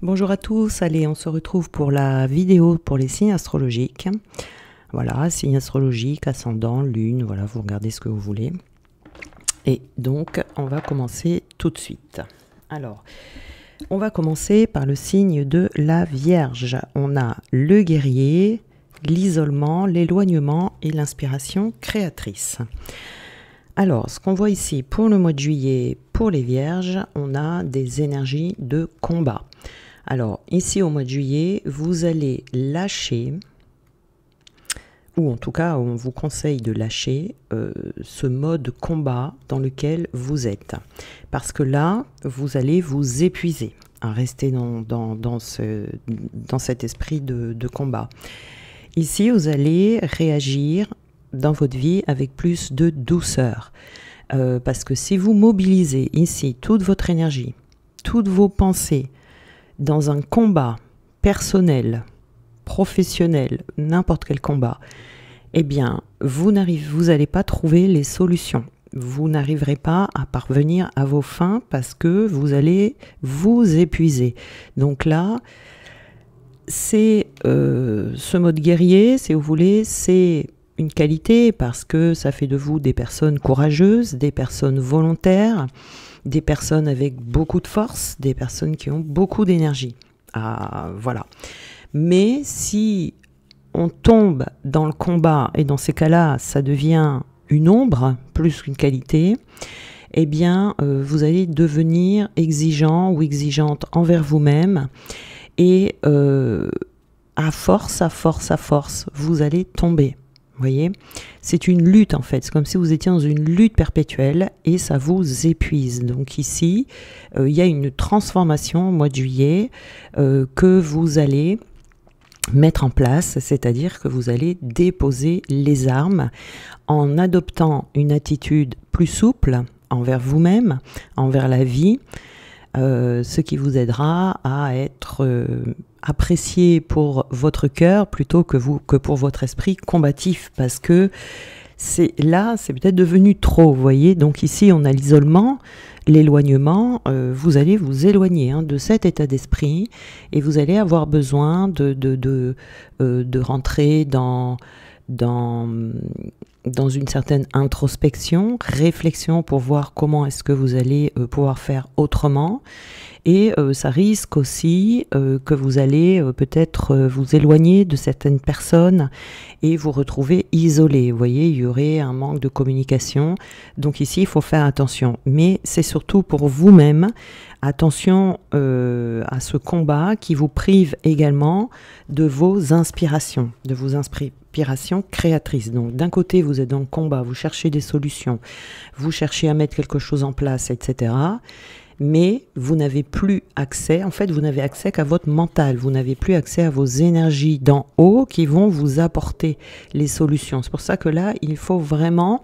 Bonjour à tous, allez, on se retrouve pour la vidéo pour les signes astrologiques. Voilà, signes astrologiques, ascendant, lune, voilà, vous regardez ce que vous voulez. Et donc, on va commencer tout de suite. Alors, on va commencer par le signe de la Vierge. On a le guerrier, l'isolement, l'éloignement et l'inspiration créatrice. Alors, ce qu'on voit ici pour le mois de juillet, pour les Vierges, on a des énergies de combat. Alors, ici au mois de juillet, vous allez lâcher, ou en tout cas, on vous conseille de lâcher ce mode combat dans lequel vous êtes. Parce que là, vous allez vous épuiser à rester dans cet esprit de combat. Ici, vous allez réagir dans votre vie avec plus de douceur. Parce que si vous mobilisez ici toute votre énergie, toutes vos pensées, dans un combat personnel, professionnel, n'importe quel combat, eh bien, vous n'allez pas trouver les solutions. Vous n'arriverez pas à parvenir à vos fins parce que vous allez vous épuiser. Donc là, c'est ce mode guerrier, si vous voulez, c'est une qualité parce que ça fait de vous des personnes courageuses, des personnes volontaires, des personnes avec beaucoup de force, des personnes qui ont beaucoup d'énergie. Ah, voilà. Mais si on tombe dans le combat, et dans ces cas-là, ça devient une ombre plus qu'une qualité, eh bien, vous allez devenir exigeant ou exigeante envers vous-même. Et à force, vous allez tomber. Vous voyez, c'est une lutte en fait, c'est comme si vous étiez dans une lutte perpétuelle et ça vous épuise. Donc ici, il y a une transformation au mois de juillet que vous allez mettre en place, c'est-à-dire que vous allez déposer les armes en adoptant une attitude plus souple envers vous-même, envers la vie, ce qui vous aidera à être apprécié pour votre cœur plutôt que pour votre esprit combatif, parce que c'est peut-être devenu trop, vous voyez. Donc ici on a l'isolement, l'éloignement, vous allez vous éloigner de cet état d'esprit et vous allez avoir besoin de rentrer dans une certaine introspection, réflexion pour voir comment est-ce que vous allez pouvoir faire autrement. Et ça risque aussi que vous allez peut-être vous éloigner de certaines personnes et vous retrouver isolé. Vous voyez, il y aurait un manque de communication. Donc ici, il faut faire attention. Mais c'est surtout pour vous-même. Attention à ce combat qui vous prive également de vos inspirations, créatrices. Donc d'un côté, vous êtes dans le combat, vous cherchez des solutions, vous cherchez à mettre quelque chose en place, etc. Mais vous n'avez plus accès, en fait, vous n'avez accès qu'à votre mental, vous n'avez plus accès à vos énergies d'en haut qui vont vous apporter les solutions. C'est pour ça que là, il faut vraiment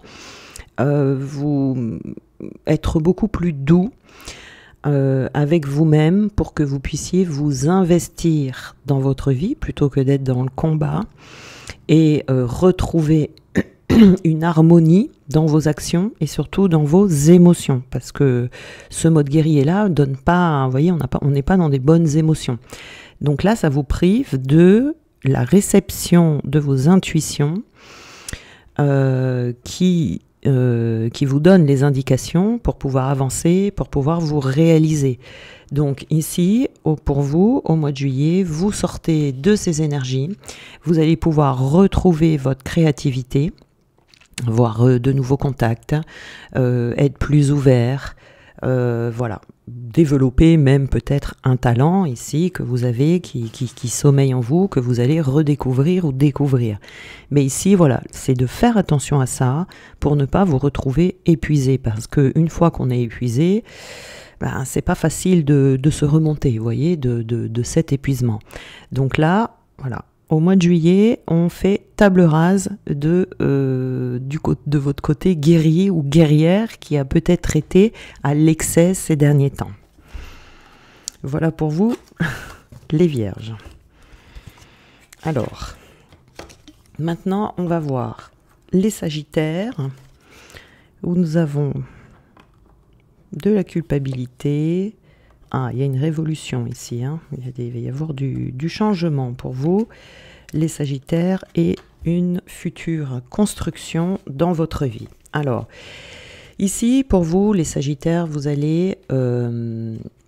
être beaucoup plus doux avec vous-même pour que vous puissiez vous investir dans votre vie plutôt que d'être dans le combat et retrouver une harmonie dans vos actions et surtout dans vos émotions, parce que ce mode guerrier-là donne pas, vous voyez, on n'est pas dans des bonnes émotions. Donc là, ça vous prive de la réception de vos intuitions qui vous donnent les indications pour pouvoir avancer, pour pouvoir vous réaliser. Donc ici, pour vous, au mois de juillet, vous sortez de ces énergies, vous allez pouvoir retrouver votre créativité, avoir de nouveaux contacts, être plus ouvert, voilà, développer même peut-être un talent ici que vous avez, qui sommeille en vous, que vous allez redécouvrir ou découvrir. Mais ici, voilà, c'est de faire attention à ça pour ne pas vous retrouver épuisé, parce qu'une fois qu'on est épuisé, ben, c'est pas facile de se remonter, vous voyez, de cet épuisement. Donc là, voilà. Au mois de juillet, on fait table rase de votre côté guerrier ou guerrière qui a peut-être été à l'excès ces derniers temps. Voilà pour vous, les Vierges. Alors, maintenant, on va voir les Sagittaires, où nous avons de la culpabilité, Ah, il y a une révolution ici, hein. Il va y avoir du changement pour vous, les Sagittaires, et une future construction dans votre vie. Alors, ici, pour vous, les Sagittaires, vous allez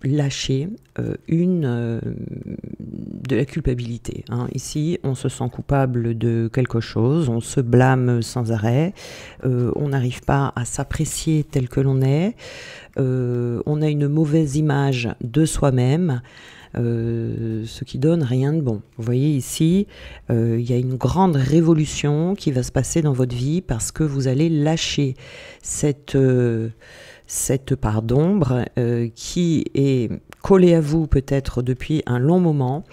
lâcher de la culpabilité. Hein. Ici, on se sent coupable de quelque chose, on se blâme sans arrêt, on n'arrive pas à s'apprécier tel que l'on est, on a une mauvaise image de soi-même, ce qui donne rien de bon. Vous voyez ici, il y a une grande révolution qui va se passer dans votre vie parce que vous allez lâcher cette part d'ombre qui est collée à vous peut-être depuis un long moment.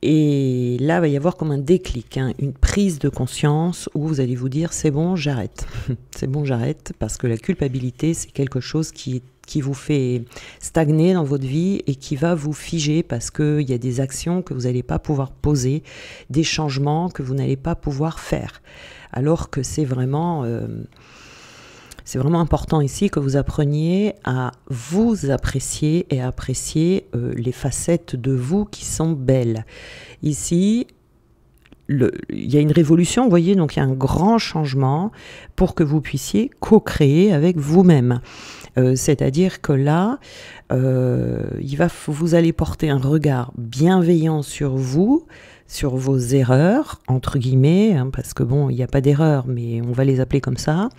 Et là, il va y avoir comme un déclic, hein, une prise de conscience où vous allez vous dire « c'est bon, j'arrête ». C'est bon, j'arrête, parce que la culpabilité, c'est quelque chose qui vous fait stagner dans votre vie et qui va vous figer parce qu'il y a des actions que vous n'allez pas pouvoir poser, des changements que vous n'allez pas pouvoir faire. Alors que c'est vraiment important ici que vous appreniez à vous apprécier et à apprécier les facettes de vous qui sont belles. Ici, il y a une révolution, vous voyez, donc il y a un grand changement pour que vous puissiez co-créer avec vous-même. C'est-à-dire que là, vous allez porter un regard bienveillant sur vous, sur vos erreurs, entre guillemets, hein, parce que bon, il n'y a pas d'erreur, mais on va les appeler comme ça.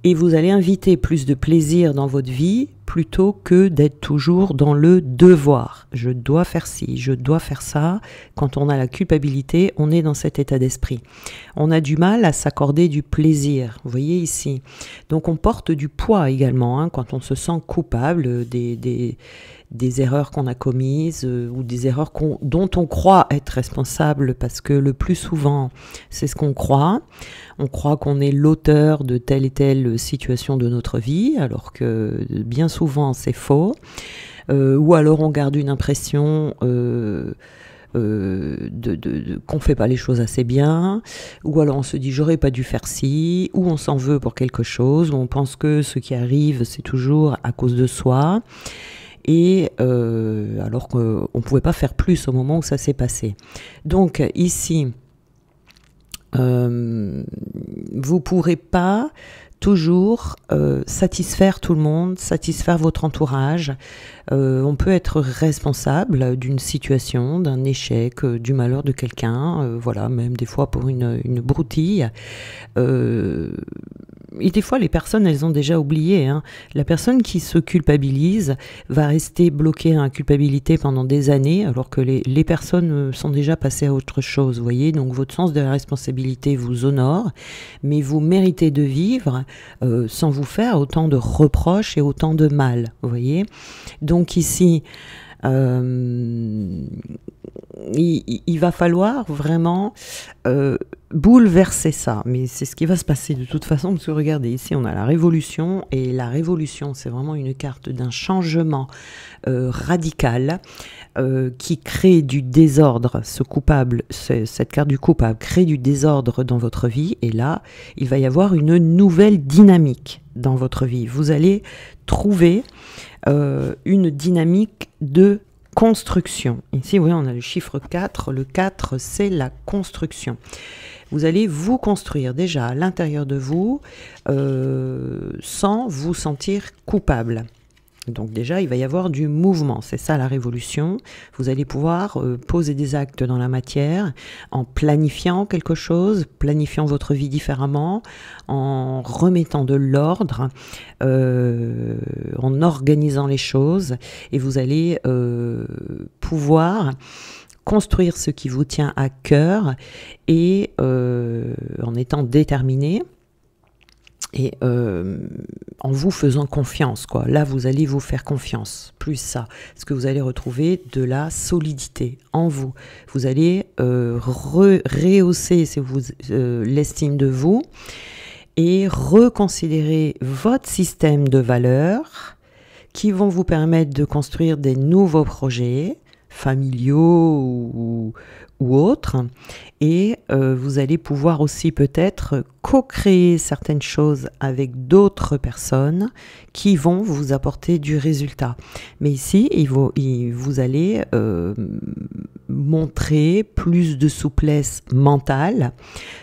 Et vous allez inviter plus de plaisir dans votre vie plutôt que d'être toujours dans le devoir. Je dois faire ci, je dois faire ça. Quand on a la culpabilité, on est dans cet état d'esprit. On a du mal à s'accorder du plaisir, vous voyez ici. Donc on porte du poids également, hein, quand on se sent coupable des erreurs qu'on a commises ou des erreurs dont on croit être responsable, parce que le plus souvent, c'est ce qu'on croit. On croit qu'on est l'auteur de telle et telle situation de notre vie, alors que bien souvent, c'est faux. Ou alors on garde une impression qu'on ne fait pas les choses assez bien, ou alors on se dit j'aurais pas dû faire ci, ou on s'en veut pour quelque chose, ou on pense que ce qui arrive, c'est toujours à cause de soi. Et alors qu'on ne pouvait pas faire plus au moment où ça s'est passé. Donc ici, vous ne pourrez pas toujours satisfaire tout le monde, satisfaire votre entourage. On peut être responsable d'une situation, d'un échec, du malheur de quelqu'un, voilà, même des fois pour une broutille. Et des fois, les personnes, elles ont déjà oublié. Hein. La personne qui se culpabilise va rester bloquée à la culpabilité pendant des années, alors que les personnes sont déjà passées à autre chose, vous voyez. Donc, votre sens de la responsabilité vous honore, mais vous méritez de vivre sans vous faire autant de reproches et autant de mal, vous voyez. Donc, ici... il va falloir vraiment bouleverser ça, mais c'est ce qui va se passer de toute façon, parce que regardez, ici on a la révolution, et la révolution c'est vraiment une carte d'un changement radical qui crée du désordre. Cette carte du coupable crée du désordre dans votre vie, et là il va y avoir une nouvelle dynamique dans votre vie. Vous allez trouver une dynamique de construction. Ici, vous voyez, on a le chiffre 4. Le 4, c'est la construction. Vous allez vous construire déjà à l'intérieur de vous sans vous sentir coupable. Donc déjà, il va y avoir du mouvement, c'est ça la révolution. Vous allez pouvoir poser des actes dans la matière en planifiant quelque chose, planifiant votre vie différemment, en remettant de l'ordre, en organisant les choses, et vous allez pouvoir construire ce qui vous tient à cœur, et en étant déterminé, et en vous faisant confiance, quoi. Là, vous allez vous faire confiance, plus ça, parce que vous allez retrouver de la solidité en vous. Vous allez rehausser l'estime de vous et reconsidérer votre système de valeurs qui vont vous permettre de construire des nouveaux projets, familiaux ou autres. Et vous allez pouvoir aussi peut-être co-créer certaines choses avec d'autres personnes qui vont vous apporter du résultat. Mais ici, vous allez montrer plus de souplesse mentale,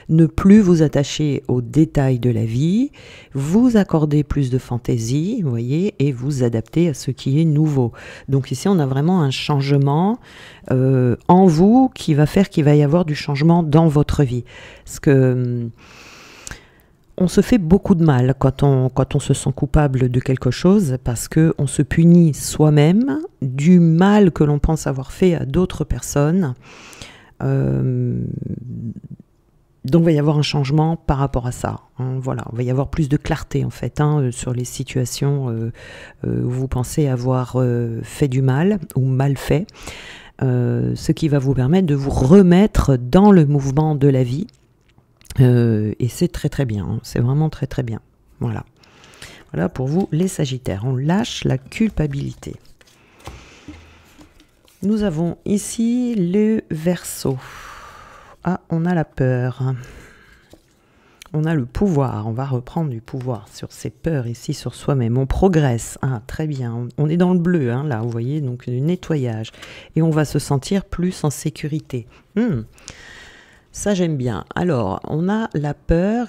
ne plus vous attacher aux détails de la vie, vous accorder plus de fantaisie, vous voyez, et vous adapter à ce qui est nouveau. Donc ici, on a vraiment un changement en vous qui va faire qu'il va y avoir du changement dans votre vie. Parce que on se fait beaucoup de mal quand on se sent coupable de quelque chose, parce qu'on se punit soi-même du mal que l'on pense avoir fait à d'autres personnes. Donc il va y avoir un changement par rapport à ça. Hein, voilà, il va y avoir plus de clarté en fait sur les situations où vous pensez avoir fait du mal ou mal fait. Ce qui va vous permettre de vous remettre dans le mouvement de la vie. Et c'est très très bien, hein, c'est vraiment très très bien. Voilà. Voilà pour vous les Sagittaires. On lâche la culpabilité. Nous avons ici le Verseau. Ah, on a la peur. On a le pouvoir. On va reprendre du pouvoir sur ces peurs ici, sur soi-même. On progresse. Ah, très bien. On est dans le bleu, hein, là, vous voyez, donc du nettoyage. Et on va se sentir plus en sécurité. Ça, j'aime bien. Alors, on a la peur.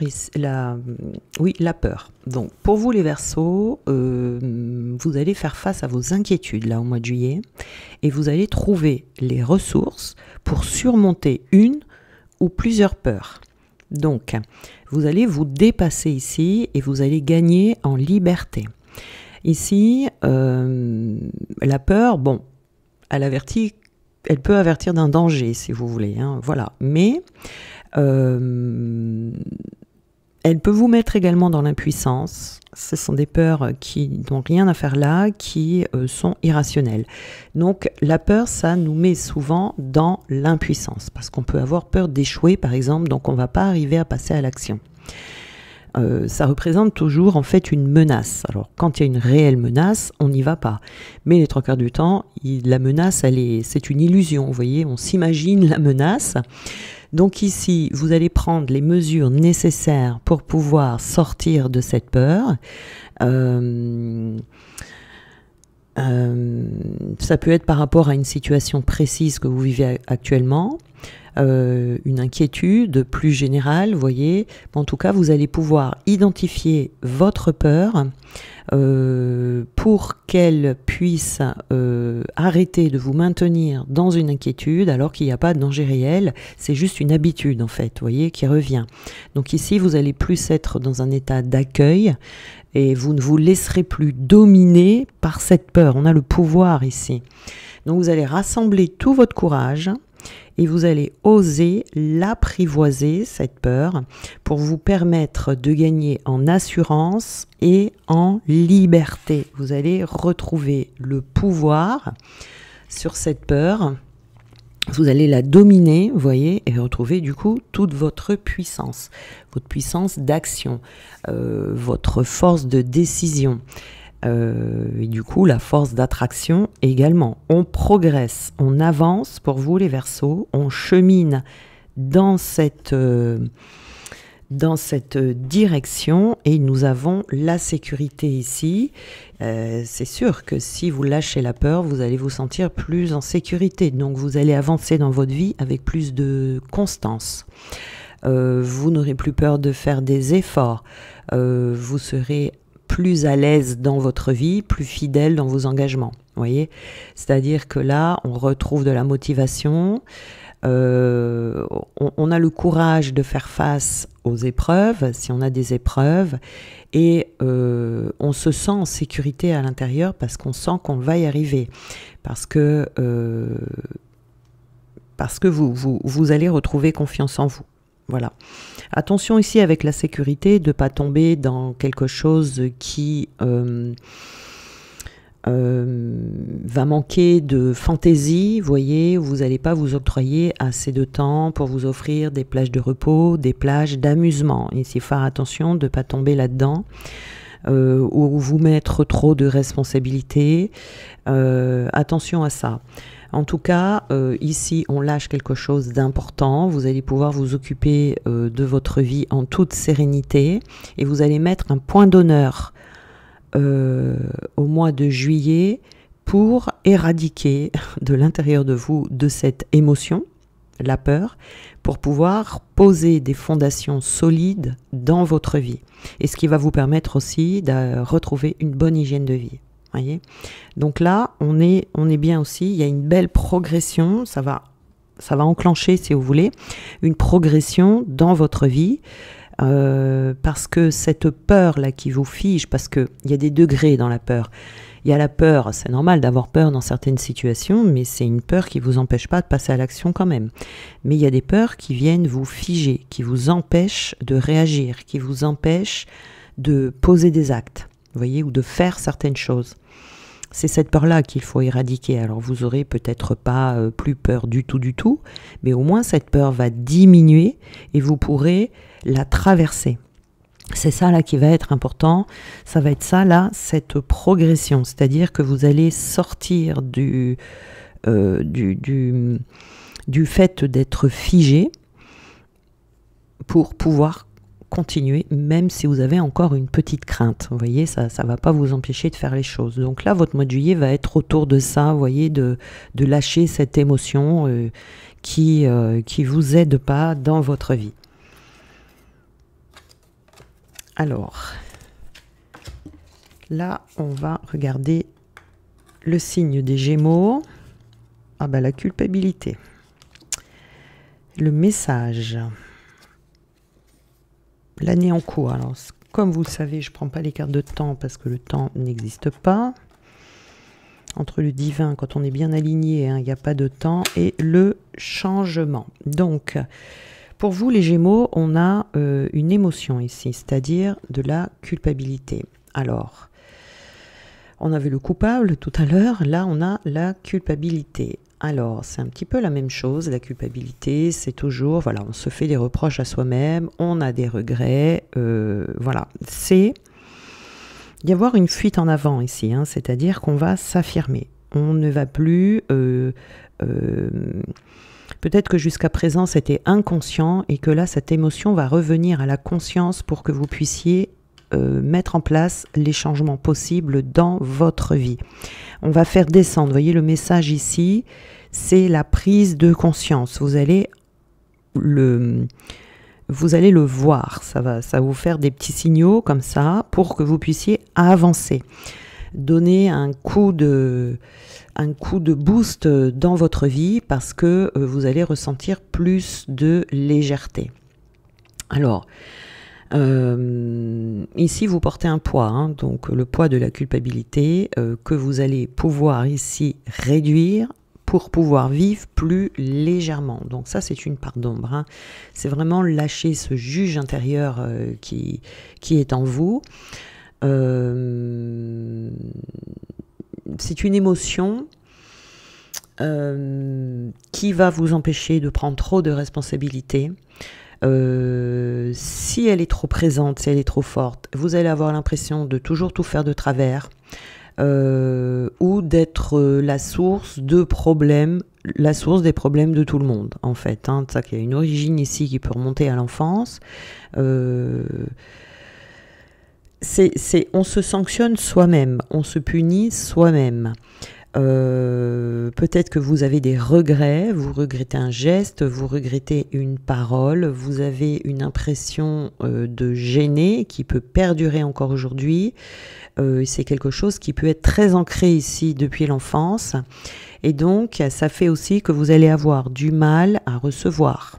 Oui, la peur. Donc, pour vous, les Verseaux, vous allez faire face à vos inquiétudes, là, au mois de juillet. Et vous allez trouver les ressources pour surmonter une ou plusieurs peurs. Donc, vous allez vous dépasser ici et vous allez gagner en liberté. Ici, la peur, bon, elle peut avertir d'un danger, si vous voulez, hein, voilà. Mais elle peut vous mettre également dans l'impuissance. Ce sont des peurs qui n'ont rien à faire là, qui sont irrationnelles. Donc la peur, ça nous met souvent dans l'impuissance, parce qu'on peut avoir peur d'échouer, par exemple, donc on ne va pas arriver à passer à l'action. Ça représente toujours en fait une menace. Alors quand il y a une réelle menace, on n'y va pas. Mais les trois quarts du temps, la menace, c'est une illusion. Vous voyez, on s'imagine la menace. Donc ici, vous allez prendre les mesures nécessaires pour pouvoir sortir de cette peur. Ça peut être par rapport à une situation précise que vous vivez actuellement. Une inquiétude plus générale, vous voyez. En tout cas, vous allez pouvoir identifier votre peur pour qu'elle puisse arrêter de vous maintenir dans une inquiétude alors qu'il n'y a pas de danger réel. C'est juste une habitude, en fait, vous voyez, qui revient. Donc ici, vous allez plus être dans un état d'accueil et vous ne vous laisserez plus dominer par cette peur. On a le pouvoir ici. Donc vous allez rassembler tout votre courage et vous allez oser l'apprivoiser, cette peur, pour vous permettre de gagner en assurance et en liberté. Vous allez retrouver le pouvoir sur cette peur. Vous allez la dominer, vous voyez, et retrouver du coup toute votre puissance d'action, votre force de décision. Et du coup, la force d'attraction également. On progresse, on avance pour vous les Verseaux, on chemine dans cette direction et nous avons la sécurité ici. C'est sûr que si vous lâchez la peur, vous allez vous sentir plus en sécurité. Donc vous allez avancer dans votre vie avec plus de constance. Vous n'aurez plus peur de faire des efforts. Vous serez plus à l'aise dans votre vie, plus fidèle dans vos engagements. Vous voyez, c'est-à-dire que là, on retrouve de la motivation, on a le courage de faire face aux épreuves, si on a des épreuves, et on se sent en sécurité à l'intérieur parce qu'on sent qu'on va y arriver, parce que vous allez retrouver confiance en vous. Voilà. Attention ici avec la sécurité de ne pas tomber dans quelque chose qui va manquer de fantaisie, vous voyez, vous n'allez pas vous octroyer assez de temps pour vous offrir des plages de repos, des plages d'amusement. Ici, faire attention de ne pas tomber là-dedans. Ou vous mettre trop de responsabilités. Attention à ça. En tout cas, ici, on lâche quelque chose d'important. Vous allez pouvoir vous occuper de votre vie en toute sérénité et vous allez mettre un point d'honneur au mois de juillet pour éradiquer de l'intérieur de vous de cette émotion, la peur, pour pouvoir poser des fondations solides dans votre vie. Et ce qui va vous permettre aussi de retrouver une bonne hygiène de vie. Voyez ? Donc là, on est bien aussi, il y a une belle progression, ça va enclencher, si vous voulez, une progression dans votre vie, parce que cette peur-là qui vous fige, parce qu'il y a des degrés dans la peur. Il y a la peur, c'est normal d'avoir peur dans certaines situations, mais c'est une peur qui ne vous empêche pas de passer à l'action quand même. Mais il y a des peurs qui viennent vous figer, qui vous empêchent de réagir, qui vous empêchent de poser des actes, vous voyez, ou de faire certaines choses. C'est cette peur-là qu'il faut éradiquer. Alors vous aurez peut-être pas plus peur du tout, mais au moins cette peur va diminuer et vous pourrez la traverser. C'est ça là qui va être important, ça va être ça là, cette progression, c'est-à-dire que vous allez sortir du fait d'être figé pour pouvoir continuer, même si vous avez encore une petite crainte. Vous voyez, ça ne va pas vous empêcher de faire les choses. Donc là, votre mois de juillet va être autour de ça, vous voyez, de lâcher cette émotion qui vous aide pas dans votre vie. Alors, là, on va regarder le signe des Gémeaux. Ah ben, la culpabilité. Le message. L'année en cours. Alors, comme vous le savez, je ne prends pas les cartes de temps parce que le temps n'existe pas. Entre le divin, quand on est bien aligné, il n'y a pas de temps, et le changement. Donc, pour vous, les Gémeaux, on a une émotion ici, c'est-à-dire de la culpabilité. Alors, on avait le coupable tout à l'heure, là on a la culpabilité. Alors, c'est un petit peu la même chose, la culpabilité, c'est toujours, voilà, on se fait des reproches à soi-même, on a des regrets, voilà. C'est y avoir une fuite en avant ici, hein, c'est-à-dire qu'on va s'affirmer. On ne va plus... peut-être que jusqu'à présent, c'était inconscient et que là, cette émotion va revenir à la conscience pour que vous puissiez mettre en place les changements possibles dans votre vie. On va faire descendre, vous voyez le message ici, c'est la prise de conscience. Vous allez le voir, ça va vous faire des petits signaux comme ça pour que vous puissiez avancer. Donner un coup de boost dans votre vie parce que vous allez ressentir plus de légèreté. Alors, ici vous portez un poids, hein, donc le poids de la culpabilité que vous allez pouvoir ici réduire pour pouvoir vivre plus légèrement. Donc ça c'est une part d'ombre, hein. C'est vraiment lâcher ce juge intérieur qui est en vous. C'est une émotion qui va vous empêcher de prendre trop de responsabilités. Si elle est trop présente, si elle est trop forte, vous allez avoir l'impression de toujours tout faire de travers ou d'être la source de problèmes, la source des problèmes de tout le monde, en fait. Hein. Ça qu'il y a une origine ici qui peut remonter à l'enfance. On se sanctionne soi-même, on se punit soi-même. Peut-être que vous avez des regrets, vous regrettez un geste, vous regrettez une parole, vous avez une impression de gêner qui peut perdurer encore aujourd'hui. C'est quelque chose qui peut être très ancré ici depuis l'enfance. Et donc, ça fait aussi que vous allez avoir du mal à recevoir.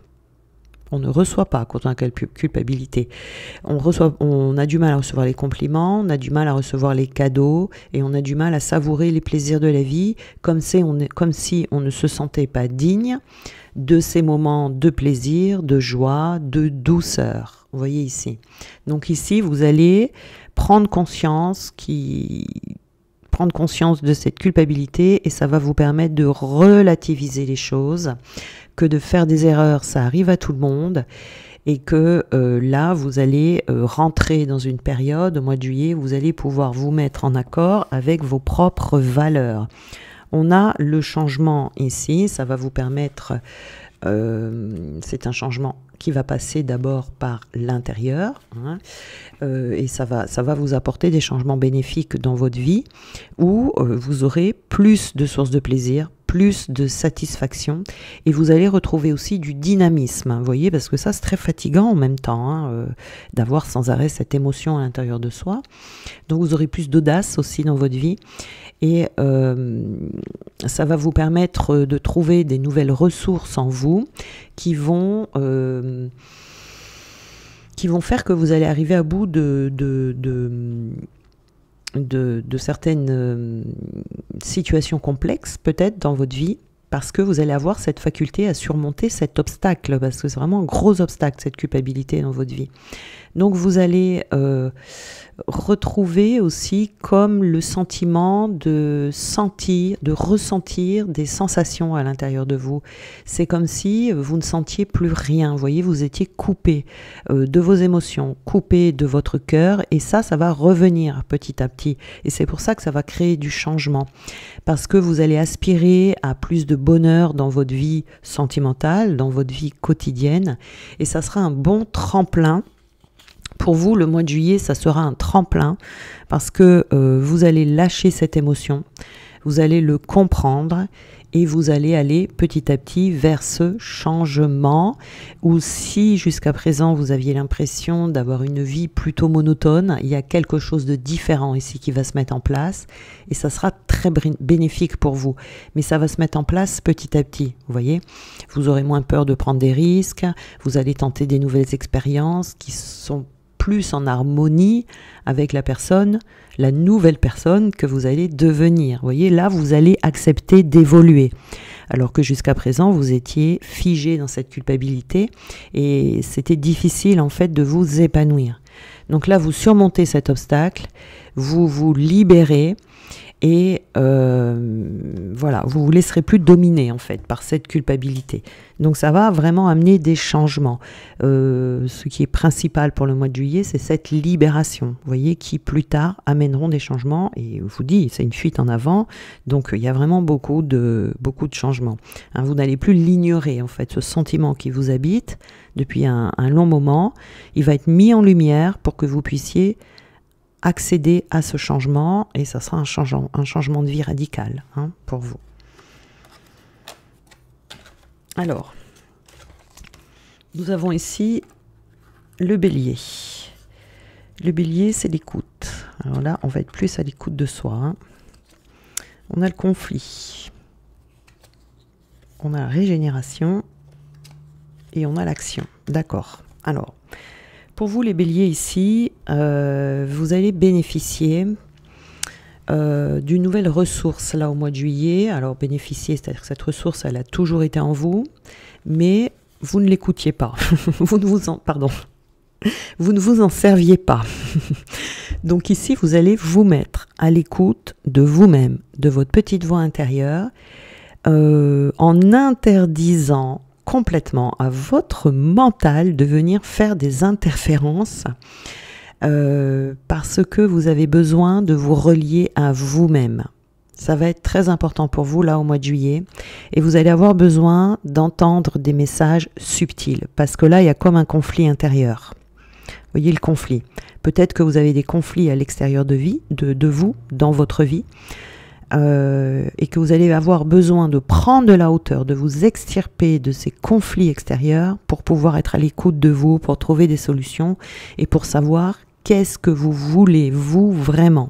On ne reçoit pas quand on a culpabilité. On a du mal à recevoir les compliments, on a du mal à recevoir les cadeaux et on a du mal à savourer les plaisirs de la vie comme si on ne se sentait pas digne de ces moments de plaisir, de joie, de douceur. Vous voyez ici. Donc ici, vous allez prendre conscience de cette culpabilité et ça va vous permettre de relativiser les choses, que de faire des erreurs, ça arrive à tout le monde et que là, vous allez rentrer dans une période, au mois de juillet, vous allez pouvoir vous mettre en accord avec vos propres valeurs. On a le changement ici, ça va vous permettre, c'est un changement qui va passer d'abord par l'intérieur, hein, et ça va vous apporter des changements bénéfiques dans votre vie, où vous aurez plus de sources de plaisir, plus de satisfaction, et vous allez retrouver aussi du dynamisme, hein, vous voyez, parce que ça c'est très fatigant en même temps, hein, d'avoir sans arrêt cette émotion à l'intérieur de soi. Donc vous aurez plus d'audace aussi dans votre vie, et ça va vous permettre de trouver des nouvelles ressources en vous qui vont faire que vous allez arriver à bout de certaines situations complexes peut-être dans votre vie, parce que vous allez avoir cette faculté à surmonter cet obstacle, parce que c'est vraiment un gros obstacle, cette culpabilité dans votre vie. Donc vous allez retrouver aussi comme le sentiment de sentir, de ressentir des sensations à l'intérieur de vous. C'est comme si vous ne sentiez plus rien, vous voyez, vous étiez coupé de vos émotions, coupé de votre cœur, et ça va revenir petit à petit. Et c'est pour ça que ça va créer du changement, parce que vous allez aspirer à plus de bonheur dans votre vie sentimentale, dans votre vie quotidienne, et ça sera un bon tremplin. Pour vous, le mois de juillet, ça sera un tremplin parce que vous allez lâcher cette émotion, vous allez le comprendre et vous allez aller petit à petit vers ce changement, ou si jusqu'à présent vous aviez l'impression d'avoir une vie plutôt monotone, il y a quelque chose de différent ici qui va se mettre en place et ça sera très bénéfique pour vous. Mais ça va se mettre en place petit à petit, vous voyez. Vous aurez moins peur de prendre des risques, vous allez tenter des nouvelles expériences qui sont plus en harmonie avec la nouvelle personne que vous allez devenir. Vous voyez, là, vous allez accepter d'évoluer. Alors que jusqu'à présent, vous étiez figé dans cette culpabilité et c'était difficile, en fait, de vous épanouir. Donc là, vous surmontez cet obstacle, vous vous libérez et voilà, vous vous laisserez plus dominer en fait par cette culpabilité. Donc ça va vraiment amener des changements. Ce qui est principal pour le mois de juillet, c'est cette libération, vous voyez, qui plus tard amèneront des changements. Et je vous dis, c'est une fuite en avant, donc il y a vraiment beaucoup de changements. Hein, vous n'allez plus l'ignorer en fait, ce sentiment qui vous habite depuis un long moment. Il va être mis en lumière pour que vous puissiez accéder à ce changement, et ça sera un changement de vie radical, hein, pour vous. Alors, nous avons ici le bélier. Le bélier, c'est l'écoute. Alors là, on va être plus à l'écoute de soi, hein. On a le conflit, on a la régénération et on a l'action. D'accord. Alors, pour vous les béliers ici, vous allez bénéficier d'une nouvelle ressource là au mois de juillet. Alors bénéficier, c'est-à-dire que cette ressource, elle a toujours été en vous, mais vous ne l'écoutiez pas. Vous ne vous en serviez pas. Donc ici, vous allez vous mettre à l'écoute de vous-même, de votre petite voix intérieure, en interdisant complètement à votre mental de venir faire des interférences parce que vous avez besoin de vous relier à vous-même. Ça va être très important pour vous là au mois de juillet et vous allez avoir besoin d'entendre des messages subtils parce que là il y a comme un conflit intérieur. Vous voyez le conflit. Peut-être que vous avez des conflits à l'extérieur de vous, dans votre vie. Et que vous allez avoir besoin de prendre de la hauteur, de vous extirper de ces conflits extérieurs pour pouvoir être à l'écoute de vous, pour trouver des solutions et pour savoir qu'est-ce que vous voulez, vous, vraiment.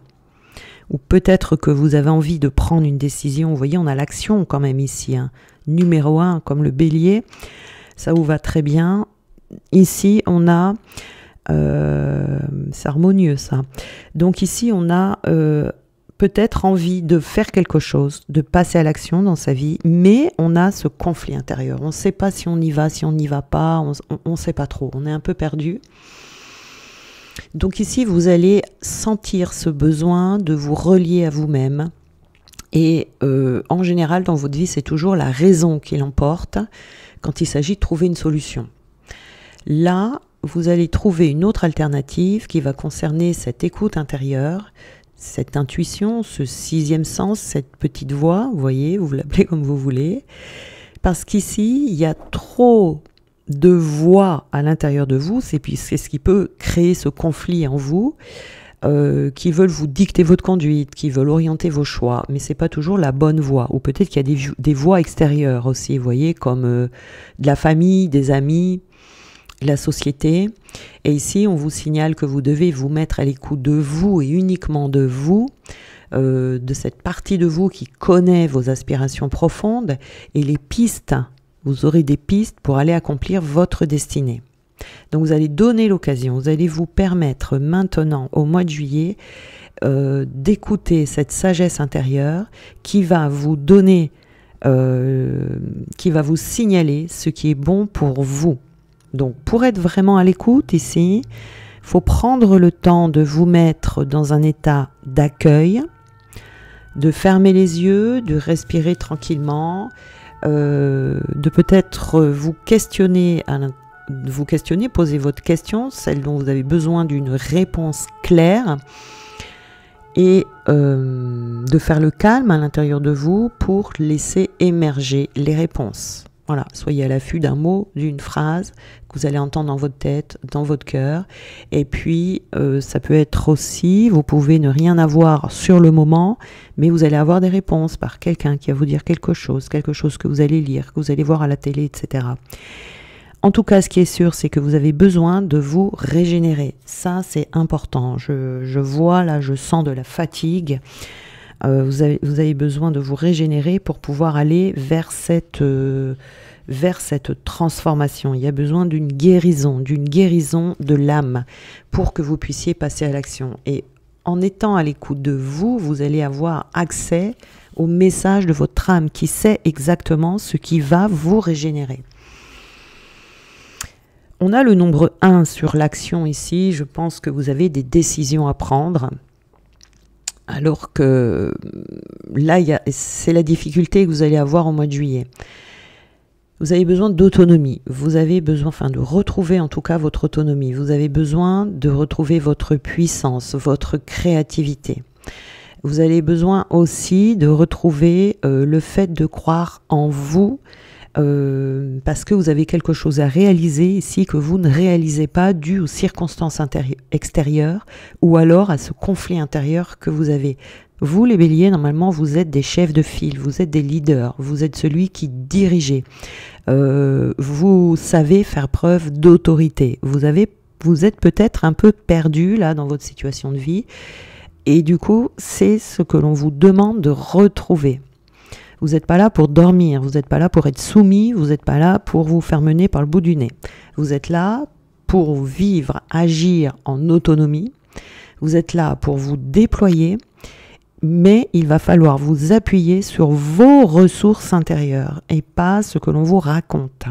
Ou peut-être que vous avez envie de prendre une décision. Vous voyez, on a l'action quand même ici, hein. Numéro 1, comme le bélier, ça vous va très bien. Ici, on a... c'est harmonieux, ça. Donc ici, on a... peut-être envie de faire quelque chose, de passer à l'action dans sa vie, mais on a ce conflit intérieur. On ne sait pas si on y va, si on n'y va pas, on ne sait pas trop, on est un peu perdu. Donc ici, vous allez sentir ce besoin de vous relier à vous-même. Et en général, dans votre vie, c'est toujours la raison qui l'emporte quand il s'agit de trouver une solution. Là, vous allez trouver une autre alternative qui va concerner cette écoute intérieure, cette intuition, ce sixième sens, cette petite voix, vous voyez, vous l'appelez comme vous voulez, parce qu'ici, il y a trop de voix à l'intérieur de vous, c'est ce qui peut créer ce conflit en vous, qui veulent vous dicter votre conduite, qui veulent orienter vos choix, mais c'est pas toujours la bonne voie. Ou peut-être qu'il y a des voies extérieures aussi, vous voyez, comme de la famille, des amis, la société. Et ici, on vous signale que vous devez vous mettre à l'écoute de vous et uniquement de vous, de cette partie de vous qui connaît vos aspirations profondes et les pistes. Vous aurez des pistes pour aller accomplir votre destinée. Donc vous allez donner l'occasion, vous allez vous permettre maintenant, au mois de juillet, d'écouter cette sagesse intérieure qui va vous donner, qui va vous signaler ce qui est bon pour vous. Donc pour être vraiment à l'écoute ici, il faut prendre le temps de vous mettre dans un état d'accueil, de fermer les yeux, de respirer tranquillement, de peut-être vous questionner, poser votre question, celle dont vous avez besoin d'une réponse claire, et de faire le calme à l'intérieur de vous pour laisser émerger les réponses. Voilà, soyez à l'affût d'un mot, d'une phrase que vous allez entendre dans votre tête, dans votre cœur. Et puis, ça peut être aussi, vous pouvez ne rien avoir sur le moment, mais vous allez avoir des réponses par quelqu'un qui va vous dire quelque chose que vous allez lire, que vous allez voir à la télé, etc. En tout cas, ce qui est sûr, c'est que vous avez besoin de vous régénérer. Ça, c'est important. Je vois là, je sens de la fatigue. Vous avez besoin de vous régénérer pour pouvoir aller vers cette transformation. Il y a besoin d'une guérison de l'âme pour que vous puissiez passer à l'action. Et en étant à l'écoute de vous, vous allez avoir accès au message de votre âme qui sait exactement ce qui va vous régénérer. On a le nombre 1 sur l'action ici. Je pense que vous avez des décisions à prendre. Alors que là, c'est la difficulté que vous allez avoir au mois de juillet. Vous avez besoin d'autonomie. Vous avez besoin, de retrouver en tout cas votre autonomie. Vous avez besoin de retrouver votre puissance, votre créativité. Vous avez besoin aussi de retrouver le fait de croire en vous, parce que vous avez quelque chose à réaliser ici que vous ne réalisez pas dû aux circonstances extérieures ou alors à ce conflit intérieur que vous avez. Vous, les béliers, normalement, vous êtes des chefs de file, vous êtes des leaders, vous êtes celui qui dirigez. Vous savez faire preuve d'autorité. Vous êtes peut-être un peu perdu là dans votre situation de vie et du coup, c'est ce que l'on vous demande de retrouver. Vous n'êtes pas là pour dormir, vous n'êtes pas là pour être soumis, vous n'êtes pas là pour vous faire mener par le bout du nez. Vous êtes là pour vivre, agir en autonomie. Vous êtes là pour vous déployer, mais il va falloir vous appuyer sur vos ressources intérieures et pas ce que l'on vous raconte.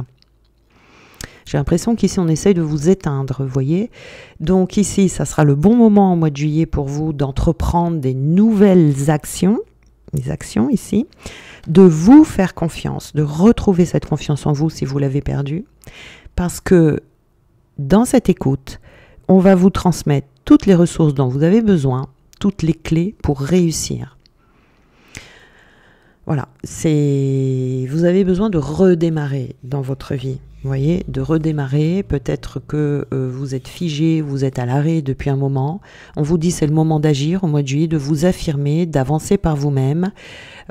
J'ai l'impression qu'ici on essaye de vous éteindre, vous voyez. Donc ici, ça sera le bon moment au mois de juillet pour vous d'entreprendre des nouvelles actions, des actions ici, de vous faire confiance, de retrouver cette confiance en vous si vous l'avez perdue, parce que dans cette écoute, on va vous transmettre toutes les ressources dont vous avez besoin, toutes les clés pour réussir. Voilà, vous avez besoin de redémarrer dans votre vie. Vous voyez, de redémarrer, peut-être que vous êtes figé, vous êtes à l'arrêt depuis un moment. On vous dit c'est le moment d'agir au mois de juillet, de vous affirmer, d'avancer par vous-même,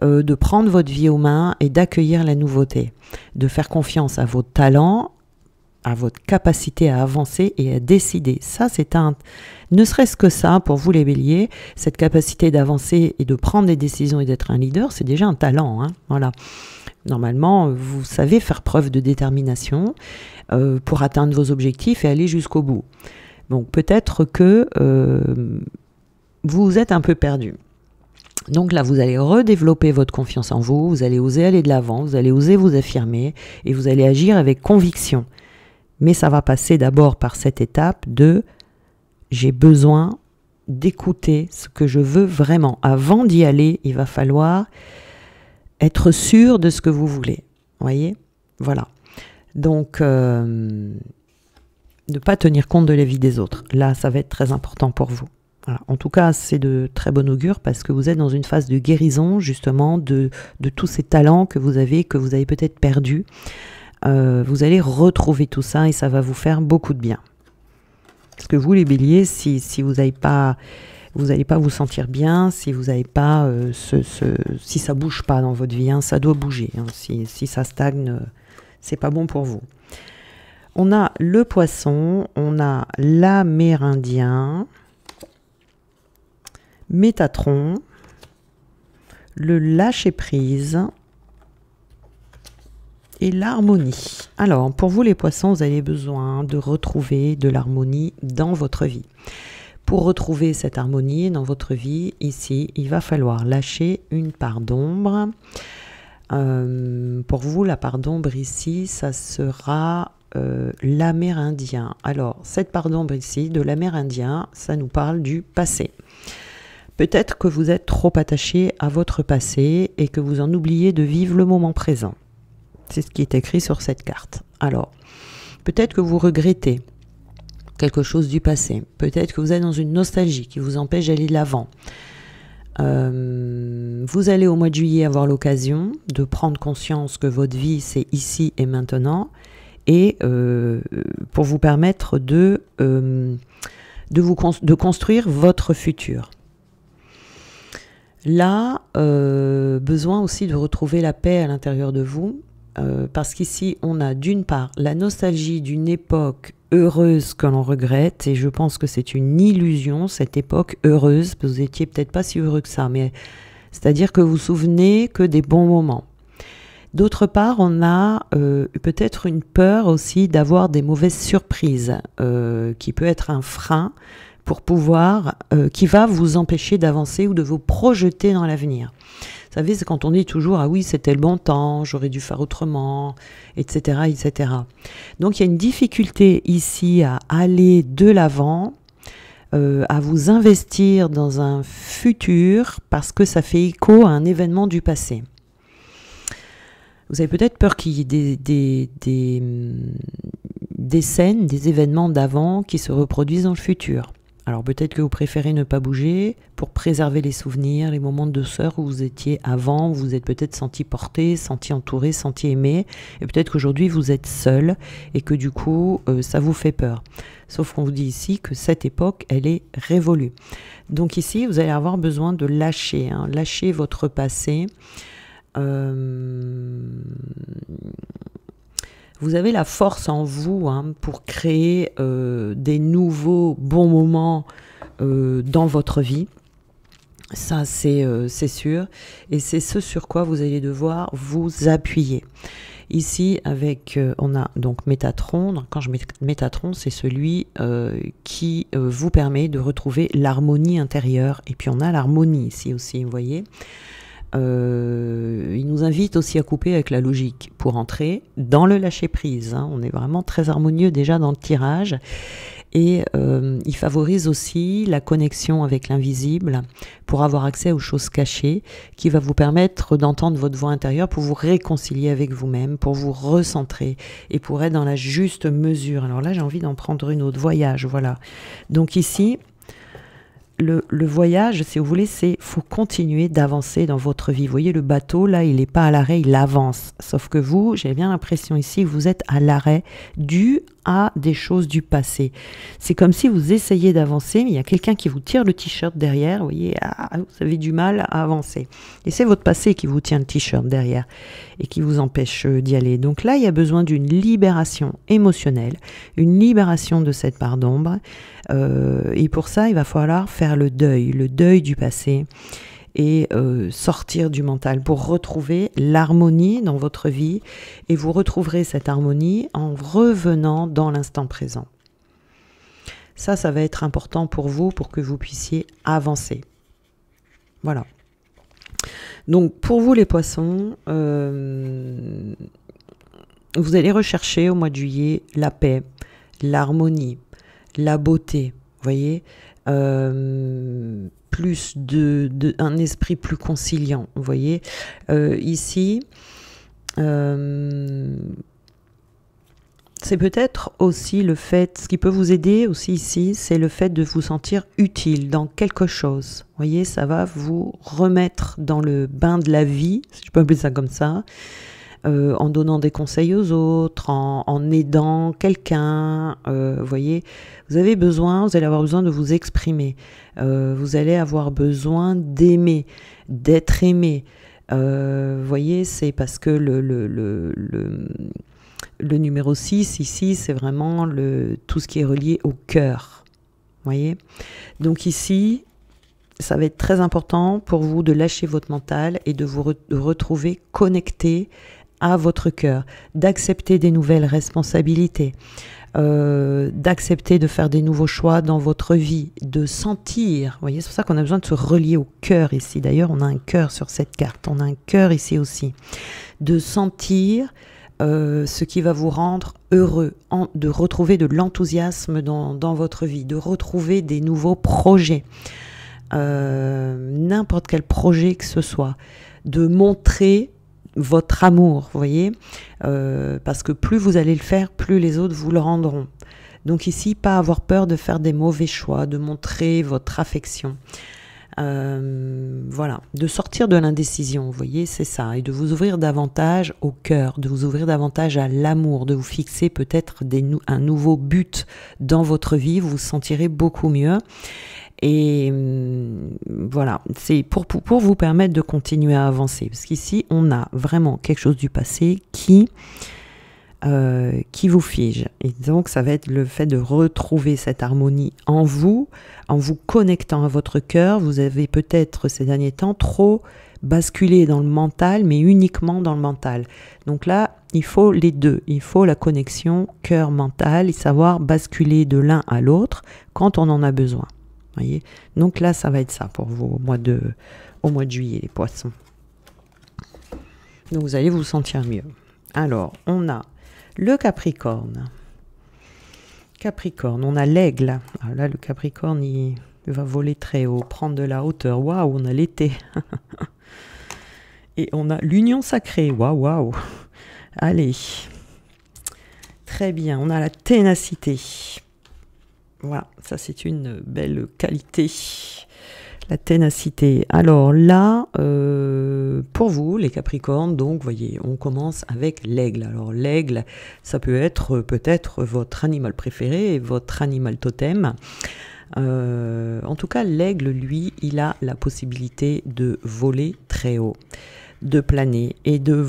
de prendre votre vie aux mains et d'accueillir la nouveauté, de faire confiance à vos talents, à votre capacité à avancer et à décider. Ça, ne serait-ce que ça, pour vous les béliers, cette capacité d'avancer et de prendre des décisions et d'être un leader, c'est déjà un talent, hein, voilà. Normalement, vous savez faire preuve de détermination pour atteindre vos objectifs et aller jusqu'au bout. Donc peut-être que vous êtes un peu perdu. Donc là, vous allez redévelopper votre confiance en vous, vous allez oser aller de l'avant, vous allez oser vous affirmer et vous allez agir avec conviction. Mais ça va passer d'abord par cette étape de « j'ai besoin d'écouter ce que je veux vraiment ». Avant d'y aller, il va falloir être sûr de ce que vous voulez. Voyez ? Voilà. Donc, ne pas tenir compte de la vie des autres. Là, ça va être très important pour vous. Voilà. En tout cas, c'est de très bon augure parce que vous êtes dans une phase de guérison justement de tous ces talents que vous avez peut-être perdus. Vous allez retrouver tout ça et ça va vous faire beaucoup de bien. Parce que vous, les béliers, si vous n'allez pas vous sentir bien, si vous n'avez pas si ça bouge pas dans votre vie, hein, ça doit bouger. Hein. Si ça stagne, c'est pas bon pour vous. On a le poisson, on a l'amérindien, Métatron, le lâcher-prise et l'harmonie. Alors, pour vous les poissons, vous avez besoin de retrouver de l'harmonie dans votre vie. Pour retrouver cette harmonie dans votre vie, ici, il va falloir lâcher une part d'ombre. Pour vous, la part d'ombre ici, ça sera l'amérindien. Alors, cette part d'ombre ici, de l'amérindien, ça nous parle du passé. Peut-être que vous êtes trop attaché à votre passé et que vous en oubliez de vivre le moment présent. C'est ce qui est écrit sur cette carte. Alors, peut-être que vous regrettez quelque chose du passé. Peut-être que vous êtes dans une nostalgie qui vous empêche d'aller de l'avant. Vous allez au mois de juillet avoir l'occasion de prendre conscience que votre vie, c'est ici et maintenant. Et pour vous permettre de construire votre futur. Là, besoin aussi de retrouver la paix à l'intérieur de vous, parce qu'ici, on a d'une part la nostalgie d'une époque heureuse que l'on regrette, et je pense que c'est une illusion, cette époque heureuse, vous n'étiez peut-être pas si heureux que ça, mais c'est-à-dire que vous vous souvenez que des bons moments. D'autre part, on a peut-être une peur aussi d'avoir des mauvaises surprises, qui peut être un frein pour pouvoir, qui va vous empêcher d'avancer ou de vous projeter dans l'avenir. Vous savez, c'est quand on dit toujours « Ah oui, c'était le bon temps, j'aurais dû faire autrement, etc. etc. » Donc, il y a une difficulté ici à aller de l'avant, à vous investir dans un futur parce que ça fait écho à un événement du passé. Vous avez peut-être peur qu'il y ait des scènes, des événements d'avant qui se reproduisent dans le futur. Alors peut-être que vous préférez ne pas bouger pour préserver les souvenirs, les moments de douceur où vous étiez avant, où vous êtes peut-être senti porté, senti entouré, senti aimé, et peut-être qu'aujourd'hui vous êtes seul et que du coup ça vous fait peur. Sauf qu'on vous dit ici que cette époque, elle est révolue. Donc ici, vous allez avoir besoin de lâcher, hein, lâcher votre passé. Vous avez la force en vous, hein, pour créer des nouveaux bons moments dans votre vie. Ça, c'est sûr. Et c'est ce sur quoi vous allez devoir vous appuyer. Ici, avec, on a donc Métatron. Donc, quand je mets Métatron, c'est celui qui vous permet de retrouver l'harmonie intérieure. Et puis, on a l'harmonie ici aussi, vous voyez. Il nous invite aussi à couper avec la logique pour entrer dans le lâcher-prise. Hein. On est vraiment très harmonieux déjà dans le tirage. Et il favorise aussi la connexion avec l'invisible pour avoir accès aux choses cachées qui va vous permettre d'entendre votre voix intérieure pour vous réconcilier avec vous-même, pour vous recentrer et pour être dans la juste mesure. Alors là, j'ai envie d'en prendre une autre. Voyage, voilà. Donc ici, le voyage, si vous voulez, c'est faut continuer d'avancer dans votre vie. Vous voyez, le bateau, là, il n'est pas à l'arrêt, il avance. Sauf que vous, j'ai bien l'impression ici que vous êtes à l'arrêt dû à des choses du passé. C'est comme si vous essayez d'avancer, mais il y a quelqu'un qui vous tire le t-shirt derrière. Vous voyez, vous avez du mal à avancer. Et c'est votre passé qui vous tient le t-shirt derrière et qui vous empêche d'y aller. Donc là, il y a besoin d'une libération émotionnelle, une libération de cette part d'ombre. Et pour ça, il va falloir faire le deuil du passé et sortir du mental pour retrouver l'harmonie dans votre vie. Et vous retrouverez cette harmonie en revenant dans l'instant présent. Ça va être important pour vous, pour que vous puissiez avancer. Voilà. Donc, pour vous les poissons, vous allez rechercher au mois de juillet la paix, l'harmonie, la beauté, vous voyez, plus un esprit plus conciliant, vous voyez. c'est peut-être aussi le fait, ce qui peut vous aider aussi ici, c'est le fait de vous sentir utile dans quelque chose. Vous voyez, ça va vous remettre dans le bain de la vie, si je peux appeler ça comme ça, en donnant des conseils aux autres, en aidant quelqu'un. Vous voyez, vous allez avoir besoin de vous exprimer. Vous allez avoir besoin d'aimer, d'être aimé. Vous voyez, c'est parce que le numéro 6, ici, c'est vraiment tout ce qui est relié au cœur. Vous voyez? Donc ici, ça va être très important pour vous de lâcher votre mental et de vous retrouver connecté à votre cœur, d'accepter des nouvelles responsabilités, d'accepter de faire des nouveaux choix dans votre vie, de sentir, vous voyez, c'est pour ça qu'on a besoin de se relier au cœur ici. D'ailleurs, on a un cœur sur cette carte, on a un cœur ici aussi. De sentir ce qui va vous rendre heureux, de retrouver de l'enthousiasme dans votre vie, de retrouver des nouveaux projets, n'importe quel projet que ce soit, de montrer votre amour, vous voyez, parce que plus vous allez le faire, plus les autres vous le rendront. Donc ici, pas avoir peur de faire des mauvais choix, de montrer votre affection. Voilà, de sortir de l'indécision, vous voyez, c'est ça, et de vous ouvrir davantage au cœur, de vous ouvrir davantage à l'amour, de vous fixer peut-être un nouveau but dans votre vie, vous vous sentirez beaucoup mieux. Et voilà, c'est pour vous permettre de continuer à avancer. Parce qu'ici, on a vraiment quelque chose du passé qui vous fige. Et donc, ça va être le fait de retrouver cette harmonie en vous connectant à votre cœur. Vous avez peut-être ces derniers temps trop basculé dans le mental, mais uniquement dans le mental. Donc là, il faut les deux. Il faut la connexion cœur-mental et savoir basculer de l'un à l'autre quand on en a besoin. Voyez, donc là, ça va être ça pour vous au mois de juillet, les poissons. Donc vous allez vous sentir mieux. Alors, on a le Capricorne. Capricorne, on a l'aigle. Alors là, le Capricorne, il va voler très haut, prendre de la hauteur. Waouh, on a l'été. Et on a l'union sacrée. Waouh, waouh. Allez. Très bien, on a la ténacité. Voilà, ça c'est une belle qualité, la ténacité. Alors là, pour vous, les Capricornes, donc, voyez, on commence avec l'aigle. Alors l'aigle, ça peut être peut-être votre animal préféré, votre animal totem. En tout cas, l'aigle, lui, il a la possibilité de voler très haut, de planer et de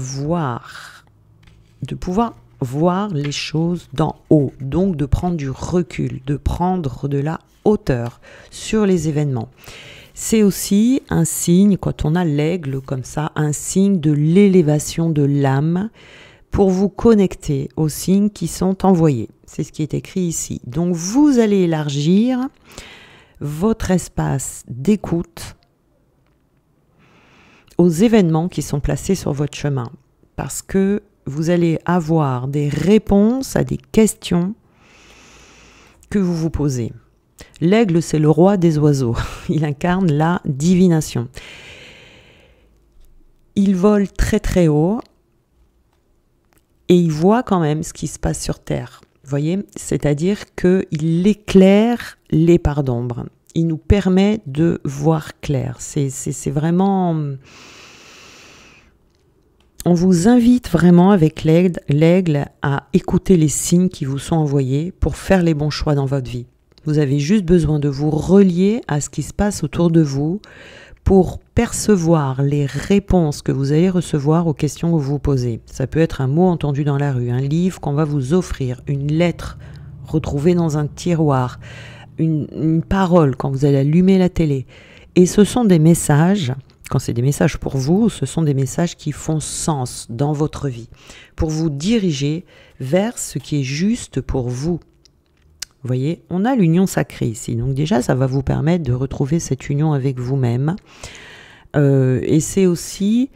pouvoir voir les choses d'en haut, donc de prendre du recul, de prendre de la hauteur sur les événements. C'est aussi un signe, quand on a l'aigle comme ça, un signe de l'élévation de l'âme pour vous connecter aux signes qui sont envoyés. C'est ce qui est écrit ici. Donc vous allez élargir votre espace d'écoute aux événements qui sont placés sur votre chemin, parce que vous allez avoir des réponses à des questions que vous vous posez. L'aigle, c'est le roi des oiseaux. Il incarne la divination. Il vole très très haut et il voit quand même ce qui se passe sur Terre. Vous voyez, c'est-à-dire qu'il éclaire les parts d'ombre. Il nous permet de voir clair. C'est vraiment... On vous invite vraiment avec l'aigle à écouter les signes qui vous sont envoyés pour faire les bons choix dans votre vie. Vous avez juste besoin de vous relier à ce qui se passe autour de vous pour percevoir les réponses que vous allez recevoir aux questions que vous vous posez. Ça peut être un mot entendu dans la rue, un livre qu'on va vous offrir, une lettre retrouvée dans un tiroir, une parole quand vous allez allumer la télé. Et ce sont des messages... Quand c'est des messages pour vous, ce sont des messages qui font sens dans votre vie, pour vous diriger vers ce qui est juste pour vous. Vous voyez, on a l'union sacrée ici, donc déjà ça va vous permettre de retrouver cette union avec vous-même. Et c'est aussi,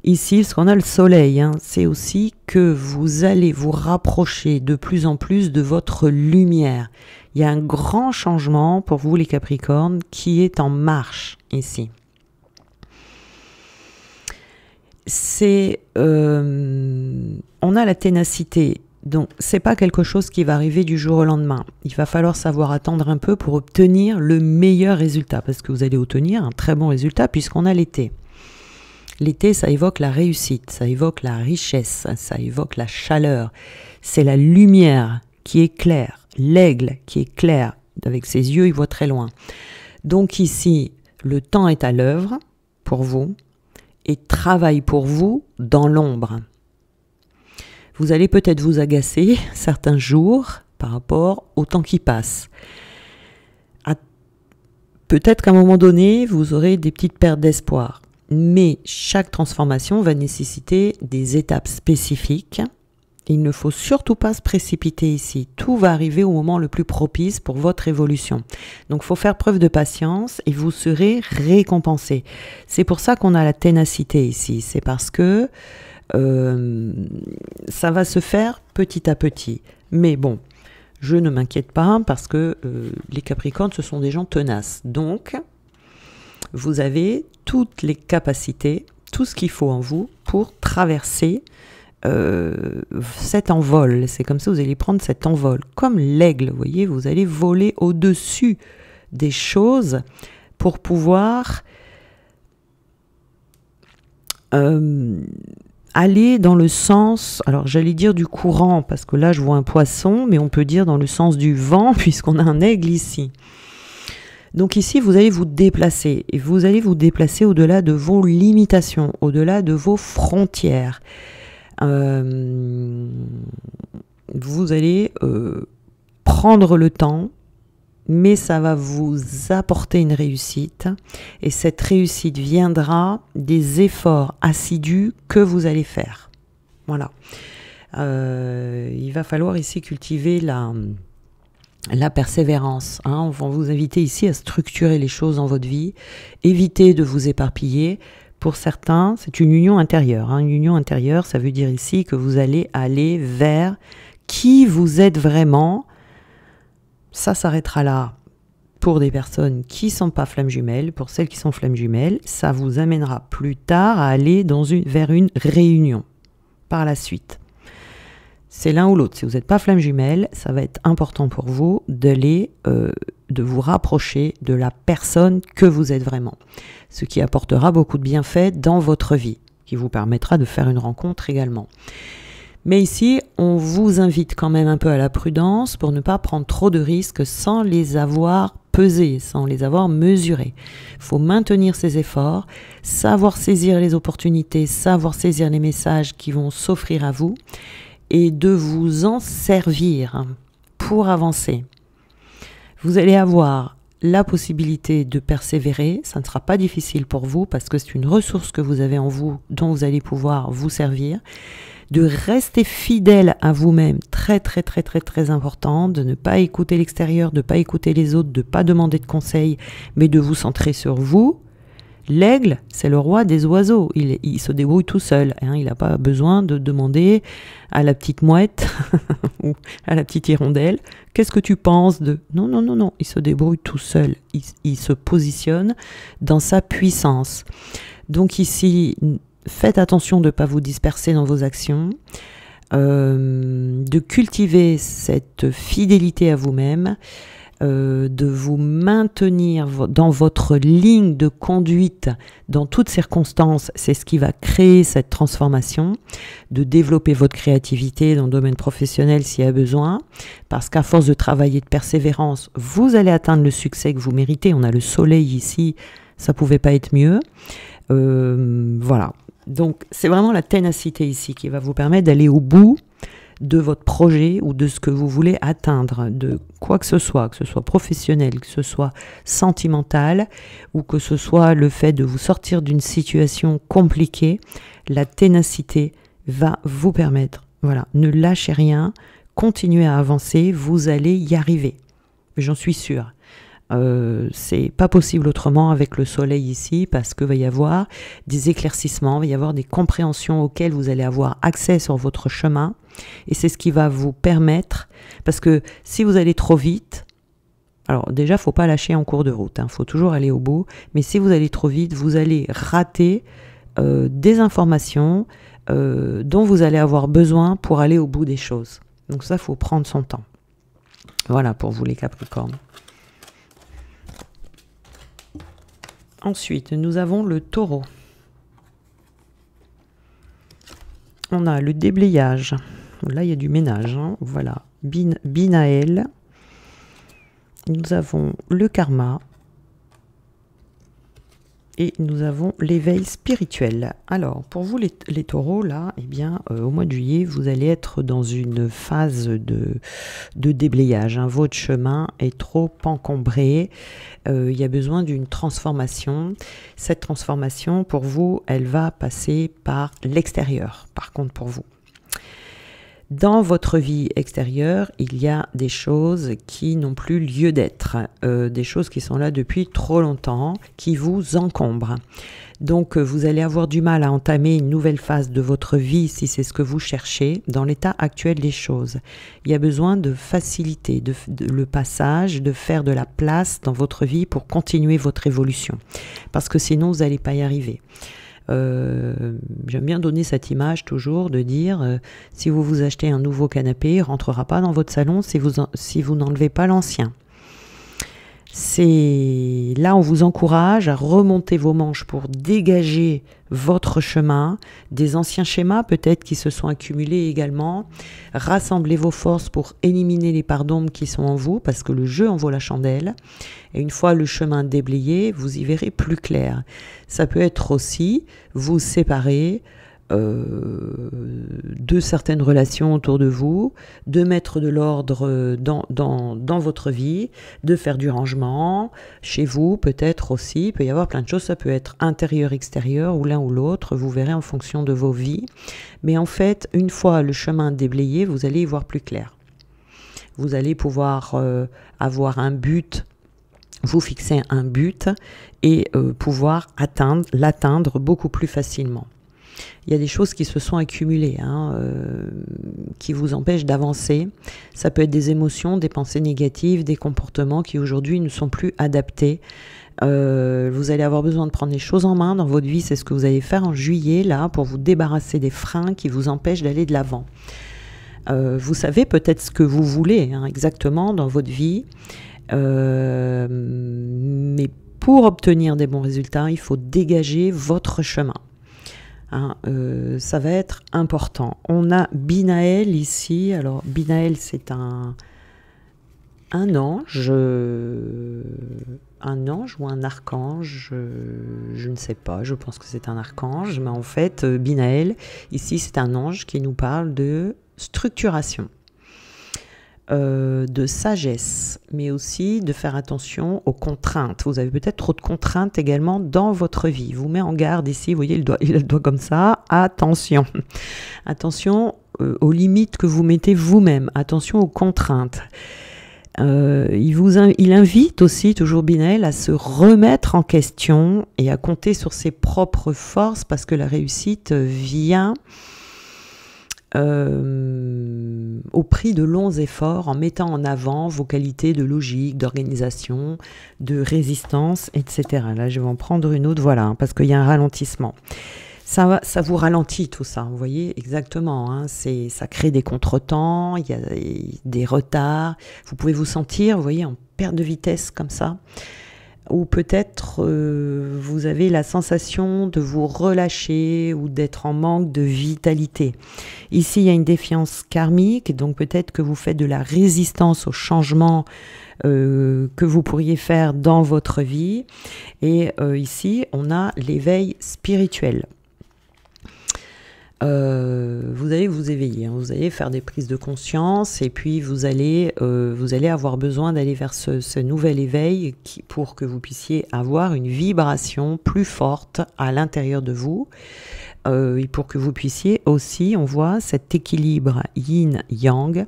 ici, parce qu'on a le soleil, hein, c'est aussi que vous allez vous rapprocher de plus en plus de votre lumière. Il y a un grand changement pour vous les Capricornes qui est en marche ici. On a la ténacité Donc, c'est pas quelque chose qui va arriver du jour au lendemain. Il va falloir savoir attendre un peu pour obtenir le meilleur résultat, parce que vous allez obtenir un très bon résultat puisqu'on a l'été. L'été, ça évoque la réussite, ça évoque la richesse, ça évoque la chaleur. C'est la lumière qui éclaire, l'aigle qui éclaire. Avec ses yeux, il voit très loin. Donc ici, le temps est à l'œuvre pour vous et travaille pour vous dans l'ombre. Vous allez peut-être vous agacer certains jours par rapport au temps qui passe. Peut-être qu'à un moment donné, vous aurez des petites pertes d'espoir. Mais chaque transformation va nécessiter des étapes spécifiques. Il ne faut surtout pas se précipiter ici. Tout va arriver au moment le plus propice pour votre évolution. Donc il faut faire preuve de patience et vous serez récompensé. C'est pour ça qu'on a la ténacité ici. C'est parce que ça va se faire petit à petit. Mais bon, je ne m'inquiète pas parce que les Capricornes, ce sont des gens tenaces. Donc, vous avez toutes les capacités, tout ce qu'il faut en vous pour traverser cet envol. C'est comme ça que vous allez prendre cet envol. Comme l'aigle, vous voyez, vous allez voler au-dessus des choses pour pouvoir aller dans le sens, alors j'allais dire du courant, parce que là je vois un poisson, mais on peut dire dans le sens du vent, puisqu'on a un aigle ici. Donc ici, vous allez vous déplacer, et vous allez vous déplacer au-delà de vos limitations, au-delà de vos frontières. Vous allez prendre le temps, mais ça va vous apporter une réussite, et cette réussite viendra des efforts assidus que vous allez faire. Voilà. Il va falloir ici cultiver la persévérance. On va vous inviter ici à structurer les choses dans votre vie, éviter de vous éparpiller. Pour certains, c'est une union intérieure. Une union intérieure, ça veut dire ici que vous allez aller vers qui vous êtes vraiment. Ça s'arrêtera là pour des personnes qui ne sont pas flammes jumelles. Pour celles qui sont flammes jumelles, ça vous amènera plus tard à aller vers une réunion par la suite. C'est l'un ou l'autre. Si vous n'êtes pas flamme jumelle, ça va être important pour vous d'aller, de vous rapprocher de la personne que vous êtes vraiment. Ce qui apportera beaucoup de bienfaits dans votre vie, qui vous permettra de faire une rencontre également. Mais ici, on vous invite quand même un peu à la prudence pour ne pas prendre trop de risques sans les avoir pesés, sans les avoir mesurés. Il faut maintenir ses efforts, savoir saisir les opportunités, savoir saisir les messages qui vont s'offrir à vous et de vous en servir pour avancer. Vous allez avoir la possibilité de persévérer, ça ne sera pas difficile pour vous parce que c'est une ressource que vous avez en vous dont vous allez pouvoir vous servir. De rester fidèle à vous-même, très très très très très important, de ne pas écouter l'extérieur, de ne pas écouter les autres, de ne pas demander de conseils, mais de vous centrer sur vous. L'aigle, c'est le roi des oiseaux, il se débrouille tout seul, il n'a pas besoin de demander à la petite mouette ou à la petite hirondelle, qu'est-ce que tu penses de... Non, non, non, non, il se débrouille tout seul, il se positionne dans sa puissance. Donc ici... Faites attention de ne pas vous disperser dans vos actions, de cultiver cette fidélité à vous-même, de vous maintenir dans votre ligne de conduite dans toutes circonstances. C'est ce qui va créer cette transformation, de développer votre créativité dans le domaine professionnel s'il y a besoin, parce qu'à force de travailler de persévérance, vous allez atteindre le succès que vous méritez. On a le soleil ici, ça ne pouvait pas être mieux. Voilà. Donc, c'est vraiment la ténacité ici qui va vous permettre d'aller au bout de votre projet ou de ce que vous voulez atteindre, de quoi que ce soit professionnel, que ce soit sentimental ou que ce soit le fait de vous sortir d'une situation compliquée. La ténacité va vous permettre, voilà, ne lâchez rien, continuez à avancer, vous allez y arriver. J'en suis sûre. C'est pas possible autrement avec le soleil ici parce qu'il va y avoir des éclaircissements, il va y avoir des compréhensions auxquelles vous allez avoir accès sur votre chemin et c'est ce qui va vous permettre, parce que si vous allez trop vite, alors déjà faut pas lâcher en cours de route, faut toujours aller au bout, mais si vous allez trop vite, vous allez rater des informations dont vous allez avoir besoin pour aller au bout des choses. Donc ça, il faut prendre son temps. Voilà pour vous les Capricornes. Ensuite, nous avons le Taureau. On a le déblayage. Là, il y a du ménage. Hein. Voilà. Binaël. Nous avons le karma. Et nous avons l'éveil spirituel. Alors, pour vous les taureaux, là, eh bien, au mois de juillet, vous allez être dans une phase de déblayage. Hein. Votre chemin est trop encombré. Il y a besoin d'une transformation. Cette transformation, pour vous, elle va passer par l'extérieur, par contre, pour vous. Dans votre vie extérieure, il y a des choses qui n'ont plus lieu d'être, des choses qui sont là depuis trop longtemps, qui vous encombrent. Donc, vous allez avoir du mal à entamer une nouvelle phase de votre vie si c'est ce que vous cherchez dans l'état actuel des choses. Il y a besoin de faciliter le passage, de faire de la place dans votre vie pour continuer votre évolution. Parce que sinon, vous n'allez pas y arriver. J'aime bien donner cette image toujours de dire si vous vous achetez un nouveau canapé, il ne rentrera pas dans votre salon si vous n'enlevez pas l'ancien. Là, on vous encourage à remonter vos manches pour dégager votre chemin, des anciens schémas peut-être qui se sont accumulés également. Rassemblez vos forces pour éliminer les parts d'ombre qui sont en vous, parce que le jeu en vaut la chandelle. Et une fois le chemin déblayé, vous y verrez plus clair. Ça peut être aussi vous séparer de certaines relations autour de vous, de mettre de l'ordre dans votre vie, de faire du rangement, chez vous peut-être aussi, il peut y avoir plein de choses, ça peut être intérieur, extérieur ou l'un ou l'autre, vous verrez en fonction de vos vies. Mais en fait, une fois le chemin déblayé, vous allez y voir plus clair. Vous allez pouvoir avoir un but, vous fixer un but et pouvoir l'atteindre beaucoup plus facilement. Il y a des choses qui se sont accumulées, hein, qui vous empêchent d'avancer. Ça peut être des émotions, des pensées négatives, des comportements qui aujourd'hui ne sont plus adaptés. Vous allez avoir besoin de prendre les choses en main dans votre vie. C'est ce que vous allez faire en juillet, là, pour vous débarrasser des freins qui vous empêchent d'aller de l'avant. Vous savez peut-être ce que vous voulez, hein, exactement dans votre vie. Mais pour obtenir des bons résultats, il faut dégager votre chemin. Hein, ça va être important. On a Binaël ici. Alors, Binaël, c'est un ange ou un archange, je ne sais pas, je pense que c'est un archange, mais en fait, Binaël, ici, c'est un ange qui nous parle de structuration. De sagesse, mais aussi de faire attention aux contraintes. Vous avez peut-être trop de contraintes également dans votre vie. Il vous met en garde ici, vous voyez, il a le doigt comme ça. Attention. Attention aux limites que vous mettez vous-même. Attention aux contraintes. Il invite aussi, toujours Binaël, à se remettre en question et à compter sur ses propres forces parce que la réussite vient au prix de longs efforts en mettant en avant vos qualités de logique, d'organisation, de résistance, etc. Là, je vais en prendre une autre, voilà, hein, parce qu'il y a un ralentissement. Ça vous ralentit tout ça, vous voyez, exactement. Hein, ça crée des contretemps, il y a des retards. Vous pouvez vous sentir, vous voyez, en perte de vitesse comme ça. Ou peut-être vous avez la sensation de vous relâcher ou d'être en manque de vitalité. Ici, il y a une défiance karmique, donc peut-être que vous faites de la résistance au changement que vous pourriez faire dans votre vie. Et ici, on a l'éveil spirituel. Vous allez vous éveiller, hein, vous allez faire des prises de conscience et puis vous allez avoir besoin d'aller vers ce nouvel éveil pour que vous puissiez avoir une vibration plus forte à l'intérieur de vous et pour que vous puissiez aussi, on voit cet équilibre yin-yang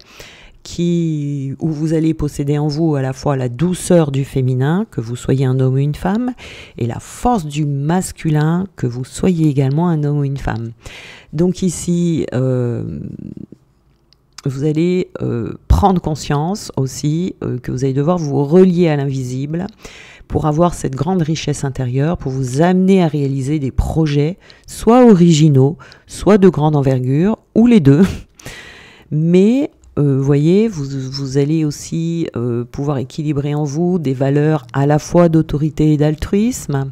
où vous allez posséder en vous à la fois la douceur du féminin, que vous soyez un homme ou une femme, et la force du masculin, que vous soyez également un homme ou une femme. Donc ici, vous allez prendre conscience aussi que vous allez devoir vous relier à l'invisible pour avoir cette grande richesse intérieure, pour vous amener à réaliser des projets, soit originaux, soit de grande envergure, ou les deux. Mais voyez, vous allez aussi pouvoir équilibrer en vous des valeurs à la fois d'autorité et d'altruisme,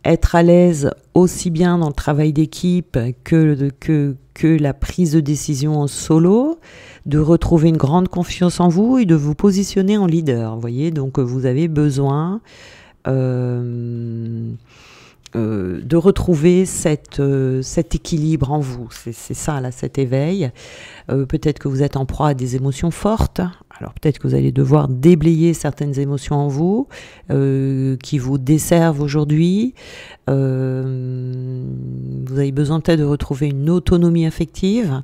être à l'aise aussi bien dans le travail d'équipe que la prise de décision en solo, de retrouver une grande confiance en vous et de vous positionner en leader. Vous voyez, donc vous avez besoin de retrouver cet équilibre en vous. C'est ça, là, cet éveil. Peut-être que vous êtes en proie à des émotions fortes. Alors peut-être que vous allez devoir déblayer certaines émotions en vous qui vous desservent aujourd'hui. Vous avez besoin peut-être de retrouver une autonomie affective,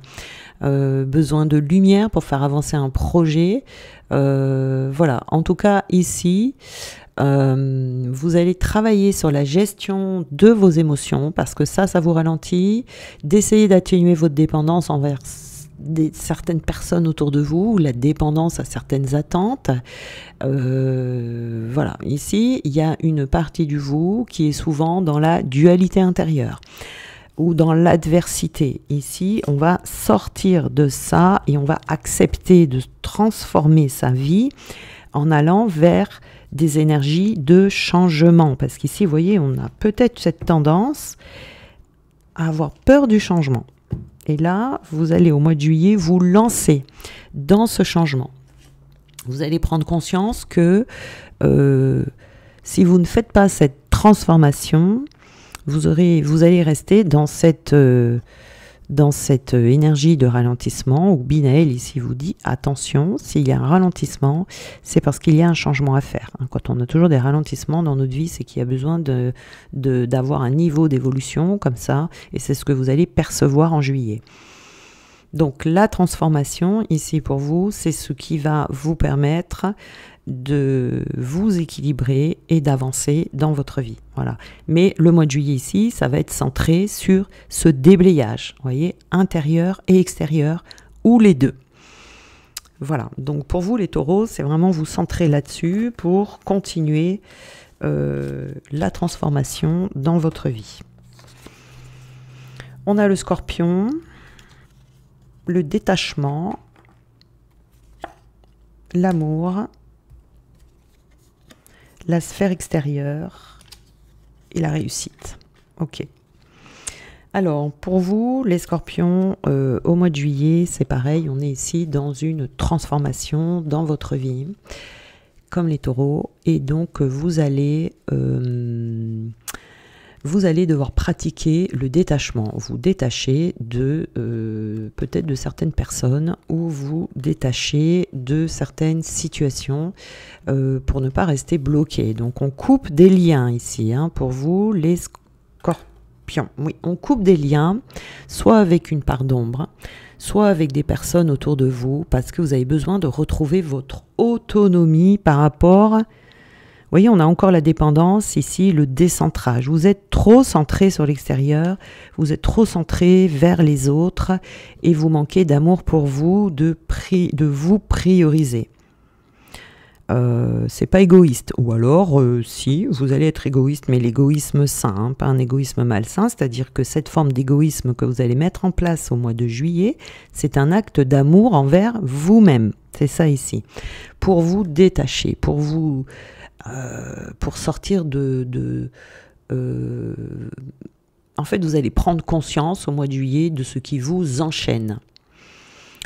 besoin de lumière pour faire avancer un projet. Voilà, en tout cas ici, vous allez travailler sur la gestion de vos émotions parce que ça vous ralentit, d'essayer d'atténuer votre dépendance envers certaines personnes autour de vous, la dépendance à certaines attentes. Voilà, ici, il y a une partie du vous qui est souvent dans la dualité intérieure ou dans l'adversité. Ici, on va sortir de ça et on va accepter de transformer sa vie en allant vers des énergies de changement. Parce qu'ici, vous voyez, on a peut-être cette tendance à avoir peur du changement. Et là, vous allez au mois de juillet vous lancer dans ce changement. Vous allez prendre conscience que si vous ne faites pas cette transformation, vous allez rester dans cette énergie de ralentissement où Binaël ici vous dit attention, s'il y a un ralentissement, c'est parce qu'il y a un changement à faire. Quand on a toujours des ralentissements dans notre vie, c'est qu'il y a besoin d'avoir un niveau d'évolution comme ça, et c'est ce que vous allez percevoir en juillet. Donc la transformation ici pour vous, c'est ce qui va vous permettre de vous équilibrer et d'avancer dans votre vie. Voilà. Mais le mois de juillet ici, ça va être centré sur ce déblayage, vous voyez, intérieur et extérieur, ou les deux. Voilà. Donc pour vous les taureaux, c'est vraiment vous centrer là-dessus pour continuer la transformation dans votre vie. On a le scorpion, le détachement, l'amour, la sphère extérieure et la réussite. Ok. Alors, pour vous, les scorpions, au mois de juillet, c'est pareil, on est ici dans une transformation dans votre vie, comme les taureaux, et donc vous allez devoir pratiquer le détachement, vous détacher de peut-être de certaines personnes ou vous détacher de certaines situations pour ne pas rester bloqué. Donc on coupe des liens ici, pour vous les scorpions. Oui, on coupe des liens, soit avec une part d'ombre, soit avec des personnes autour de vous, parce que vous avez besoin de retrouver votre autonomie par rapport... Vous voyez, on a encore la dépendance, ici, le décentrage. Vous êtes trop centré sur l'extérieur, vous êtes trop centré vers les autres et vous manquez d'amour pour vous, de vous prioriser. C'est pas égoïste. Ou alors, si, vous allez être égoïste, mais l'égoïsme sain, pas un égoïsme malsain, c'est-à-dire que cette forme d'égoïsme que vous allez mettre en place au mois de juillet, c'est un acte d'amour envers vous-même. C'est ça ici. Pour vous détacher, pour vous... pour sortir en fait, vous allez prendre conscience au mois de juillet de ce qui vous enchaîne,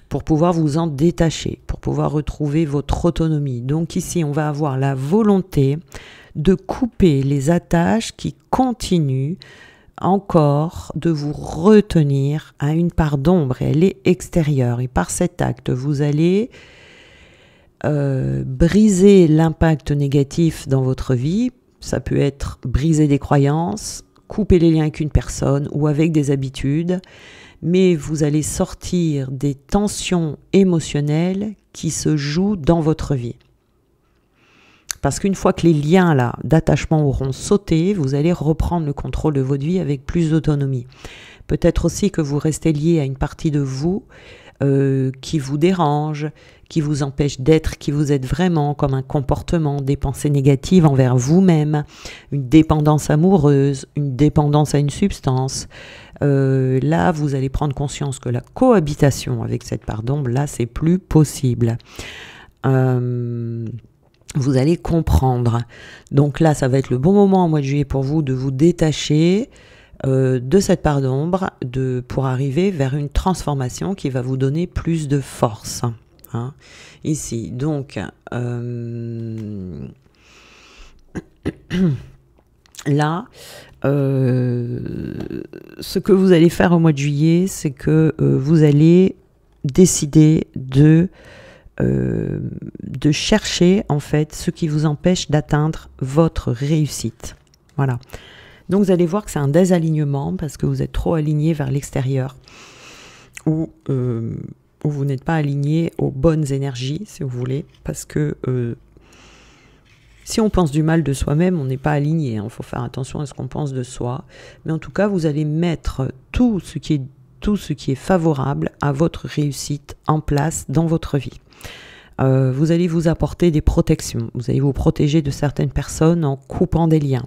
pour pouvoir vous en détacher, pour pouvoir retrouver votre autonomie. Donc ici, on va avoir la volonté de couper les attaches qui continuent encore de vous retenir à une part d'ombre, et elle est extérieure. Et par cet acte, vous allez... briser l'impact négatif dans votre vie. Ça peut être briser des croyances, couper les liens avec une personne ou avec des habitudes, mais vous allez sortir des tensions émotionnelles qui se jouent dans votre vie. Parce qu'une fois que les liens là d'attachement auront sauté, vous allez reprendre le contrôle de votre vie avec plus d'autonomie. Peut-être aussi que vous restez lié à une partie de vous qui vous dérange, qui vous empêche d'être qui vous êtes vraiment, comme un comportement, des pensées négatives envers vous-même, une dépendance amoureuse, une dépendance à une substance, Là, vous allez prendre conscience que la cohabitation avec cette part d'ombre, là, c'est plus possible. Vous allez comprendre. Donc là, ça va être le bon moment au mois de juillet pour vous de vous détacher de cette part d'ombre pour arriver vers une transformation qui va vous donner plus de force. Hein, ici, donc, là, ce que vous allez faire au mois de juillet, c'est que vous allez décider de chercher en fait ce qui vous empêche d'atteindre votre réussite. Voilà. Donc vous allez voir que c'est un désalignement parce que vous êtes trop aligné vers l'extérieur ou vous n'êtes pas aligné aux bonnes énergies, si vous voulez, parce que si on pense du mal de soi-même, on n'est pas aligné. Il faut faire attention à ce qu'on pense de soi. Mais en tout cas, vous allez mettre tout ce qui est favorable à votre réussite en place dans votre vie. Vous allez vous apporter des protections. Vous allez vous protéger de certaines personnes en coupant des liens.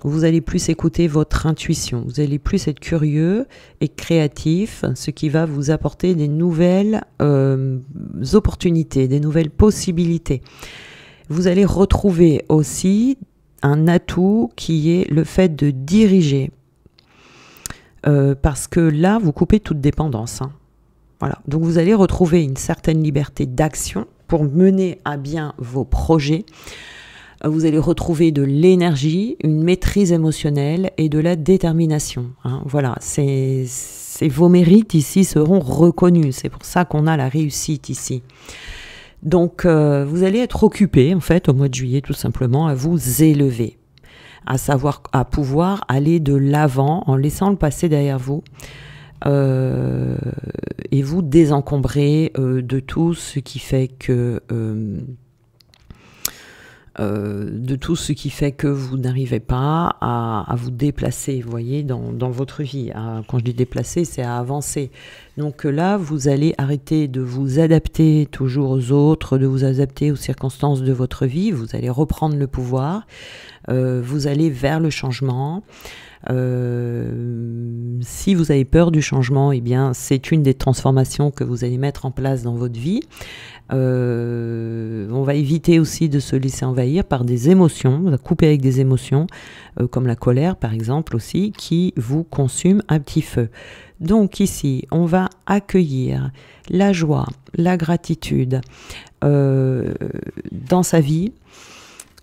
Vous allez plus écouter votre intuition. Vous allez plus être curieux et créatif, ce qui va vous apporter des nouvelles opportunités, des nouvelles possibilités. Vous allez retrouver aussi un atout qui est le fait de diriger. Parce que là, vous coupez toute dépendance. Hein. Voilà. Donc vous allez retrouver une certaine liberté d'action pour mener à bien vos projets. Vous allez retrouver de l'énergie, une maîtrise émotionnelle et de la détermination. Hein. Voilà, vos mérites ici seront reconnus. C'est pour ça qu'on a la réussite ici. Donc vous allez être occupé en fait au mois de juillet tout simplement à vous élever, à pouvoir aller de l'avant en laissant le passé derrière vous. Et vous désencombrer de tout ce qui fait que vous n'arrivez pas à vous déplacer, vous voyez, dans votre vie. Quand je dis déplacer, c'est à avancer. Donc là, vous allez arrêter de vous adapter toujours aux autres, de vous adapter aux circonstances de votre vie. Vous allez reprendre le pouvoir. Vous allez vers le changement. Si vous avez peur du changement, eh bien, c'est une des transformations que vous allez mettre en place dans votre vie. On va éviter aussi de se laisser envahir par des émotions, on va couper avec des émotions, comme la colère par exemple aussi, qui vous consument un petit feu. Donc ici, on va accueillir la joie, la gratitude dans sa vie.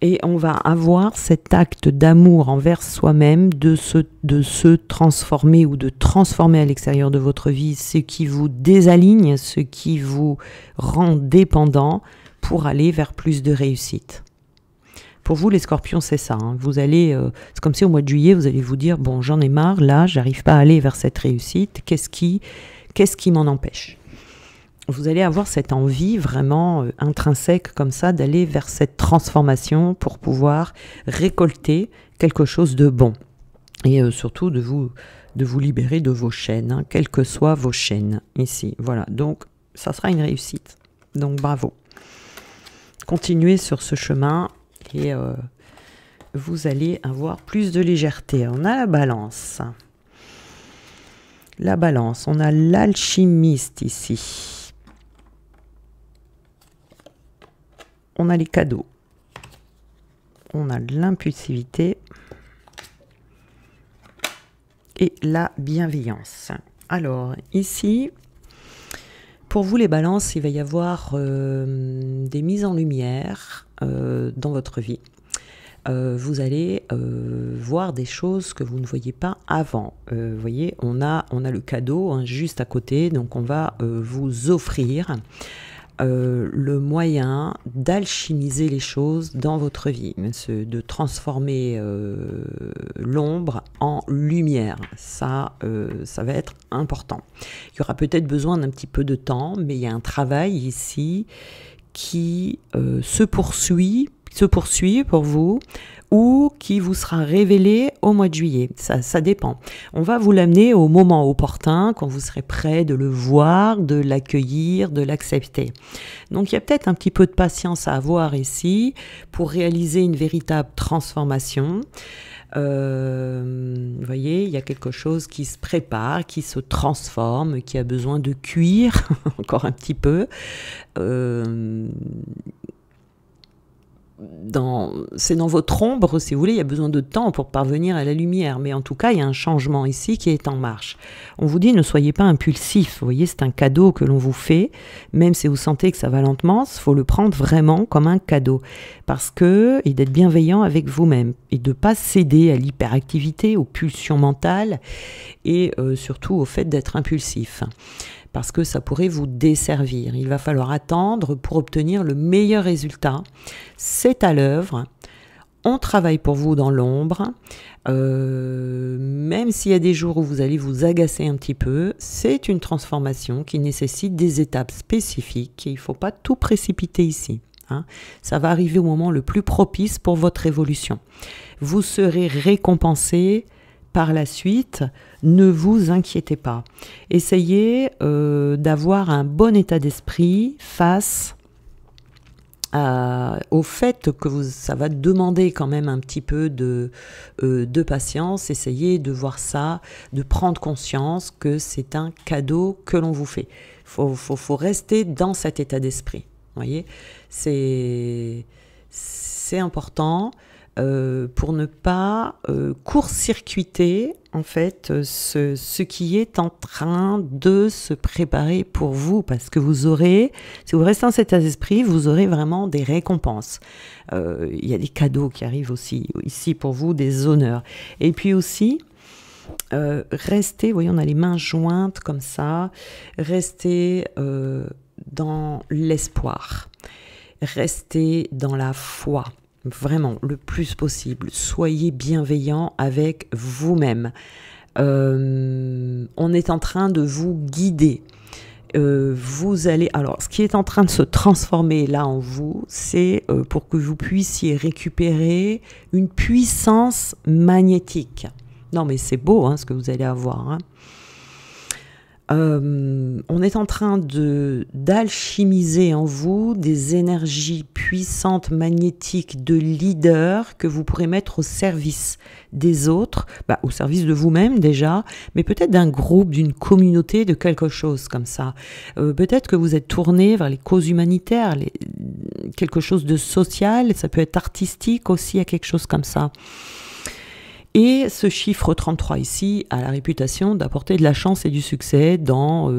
Et on va avoir cet acte d'amour envers soi-même, de se transformer ou de transformer à l'extérieur de votre vie ce qui vous désaligne, ce qui vous rend dépendant pour aller vers plus de réussite. Pour vous, les scorpions, c'est ça. Hein. Vous allez, c'est comme si au mois de juillet, vous allez vous dire, bon, j'en ai marre, là, j'arrive pas à aller vers cette réussite. Qu'est-ce qui m'en empêche ? Vous allez avoir cette envie vraiment intrinsèque comme ça d'aller vers cette transformation pour pouvoir récolter quelque chose de bon. Et surtout de vous libérer de vos chaînes, hein, quelles que soient vos chaînes ici. Voilà, donc ça sera une réussite. Donc bravo. Continuez sur ce chemin et vous allez avoir plus de légèreté. On a la balance. La balance, on a l'alchimiste ici. On a les cadeaux, on a l'impulsivité et la bienveillance. Alors ici, pour vous les balances, il va y avoir des mises en lumière dans votre vie. Vous allez voir des choses que vous ne voyiez pas avant. Vous voyez, on a le cadeau hein, juste à côté, donc on va vous offrir le moyen d'alchimiser les choses dans votre vie, de transformer l'ombre en lumière. Ça va être important. Il y aura peut-être besoin d'un petit peu de temps, mais il y a un travail ici qui se poursuit pour vous ou qui vous sera révélé au mois de juillet. Ça dépend. On va vous l'amener au moment opportun, quand vous serez prêt de le voir, de l'accueillir, de l'accepter. Donc il y a peut-être un petit peu de patience à avoir ici pour réaliser une véritable transformation. Vous voyez, il y a quelque chose qui se prépare, qui se transforme, qui a besoin de cuire encore un petit peu. C'est dans votre ombre, si vous voulez, il y a besoin de temps pour parvenir à la lumière, mais en tout cas, il y a un changement ici qui est en marche. On vous dit, ne soyez pas impulsif, vous voyez, c'est un cadeau que l'on vous fait, même si vous sentez que ça va lentement, il faut le prendre vraiment comme un cadeau, et d'être bienveillant avec vous-même, et de ne pas céder à l'hyperactivité, aux pulsions mentales, et surtout au fait d'être impulsif. Parce que ça pourrait vous desservir. Il va falloir attendre pour obtenir le meilleur résultat. C'est à l'œuvre. On travaille pour vous dans l'ombre. Même s'il y a des jours où vous allez vous agacer un petit peu, c'est une transformation qui nécessite des étapes spécifiques. Et il ne faut pas tout précipiter ici. Ça va arriver au moment le plus propice pour votre évolution. Vous serez récompensé par la suite, ne vous inquiétez pas. Essayez d'avoir un bon état d'esprit face au fait que ça va demander quand même un petit peu de patience. Essayez de voir ça, de prendre conscience que c'est un cadeau que l'on vous fait. Faut rester dans cet état d'esprit. Voyez, c'est important. Pour ne pas court-circuiter en fait ce qui est en train de se préparer pour vous, parce que vous aurez, si vous restez dans cet état d'esprit, vous aurez vraiment des récompenses. Il y a des cadeaux qui arrivent aussi ici pour vous, des honneurs. Et puis aussi, restez, vous voyez, on a les mains jointes comme ça, restez dans l'espoir, restez dans la foi. Vraiment, le plus possible. Soyez bienveillant avec vous-même. On est en train de vous guider. Vous allez... Alors, ce qui est en train de se transformer là en vous, c'est pour que vous puissiez récupérer une puissance magnétique. Non, mais c'est beau ce que vous allez avoir. On est en train d'alchimiser en vous des énergies puissantes, magnétiques, de leader que vous pourrez mettre au service des autres, au service de vous-même déjà, mais peut-être d'un groupe, d'une communauté, de quelque chose comme ça. Peut-être que vous êtes tourné vers les causes humanitaires, quelque chose de social, ça peut être artistique aussi, à quelque chose comme ça. Et ce chiffre 33 ici a la réputation d'apporter de la chance et du succès dans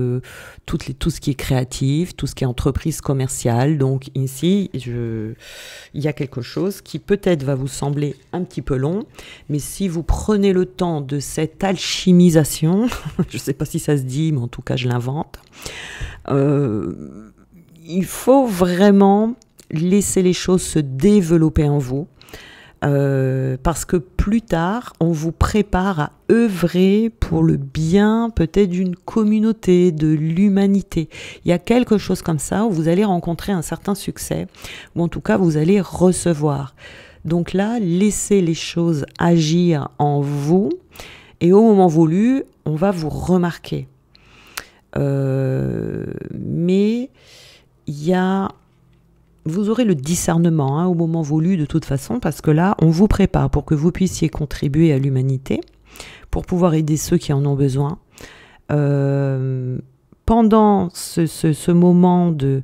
tout ce qui est créatif, tout ce qui est entreprise commerciale. Donc ici, il y a quelque chose qui peut-être va vous sembler un petit peu long, mais si vous prenez le temps de cette alchimisation, je ne sais pas si ça se dit, mais en tout cas je l'invente, il faut vraiment laisser les choses se développer en vous. Parce que plus tard, on vous prépare à œuvrer pour le bien peut-être d'une communauté, de l'humanité. Il y a quelque chose comme ça où vous allez rencontrer un certain succès, ou en tout cas vous allez recevoir. Donc là, laissez les choses agir en vous, et au moment voulu, on va vous remarquer. Mais il y a... Vous aurez le discernement au moment voulu de toute façon, parce que là, on vous prépare pour que vous puissiez contribuer à l'humanité, pour pouvoir aider ceux qui en ont besoin. Pendant ce moment de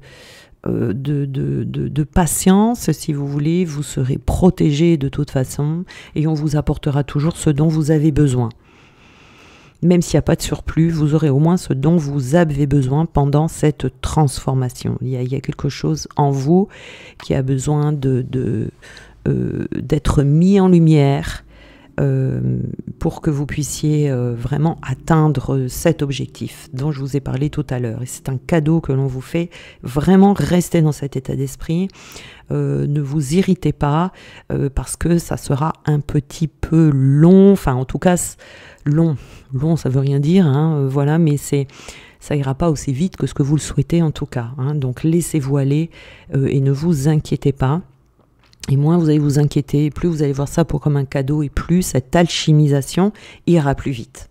patience, si vous voulez, vous serez protégé de toute façon, et on vous apportera toujours ce dont vous avez besoin. Même s'il n'y a pas de surplus, vous aurez au moins ce dont vous avez besoin pendant cette transformation. Il y a quelque chose en vous qui a besoin d'être mis en lumière pour que vous puissiez vraiment atteindre cet objectif dont je vous ai parlé tout à l'heure. Et c'est un cadeau que l'on vous fait. Vraiment, restez dans cet état d'esprit. Ne vous irritez pas parce que ça sera un petit peu long. Enfin, en tout cas, long, ça veut rien dire. Voilà, mais ça ira pas aussi vite que ce que vous le souhaitez en tout cas. Donc, laissez-vous aller et ne vous inquiétez pas. Et moins vous allez vous inquiéter, plus vous allez voir ça comme un cadeau, et plus cette alchimisation ira plus vite.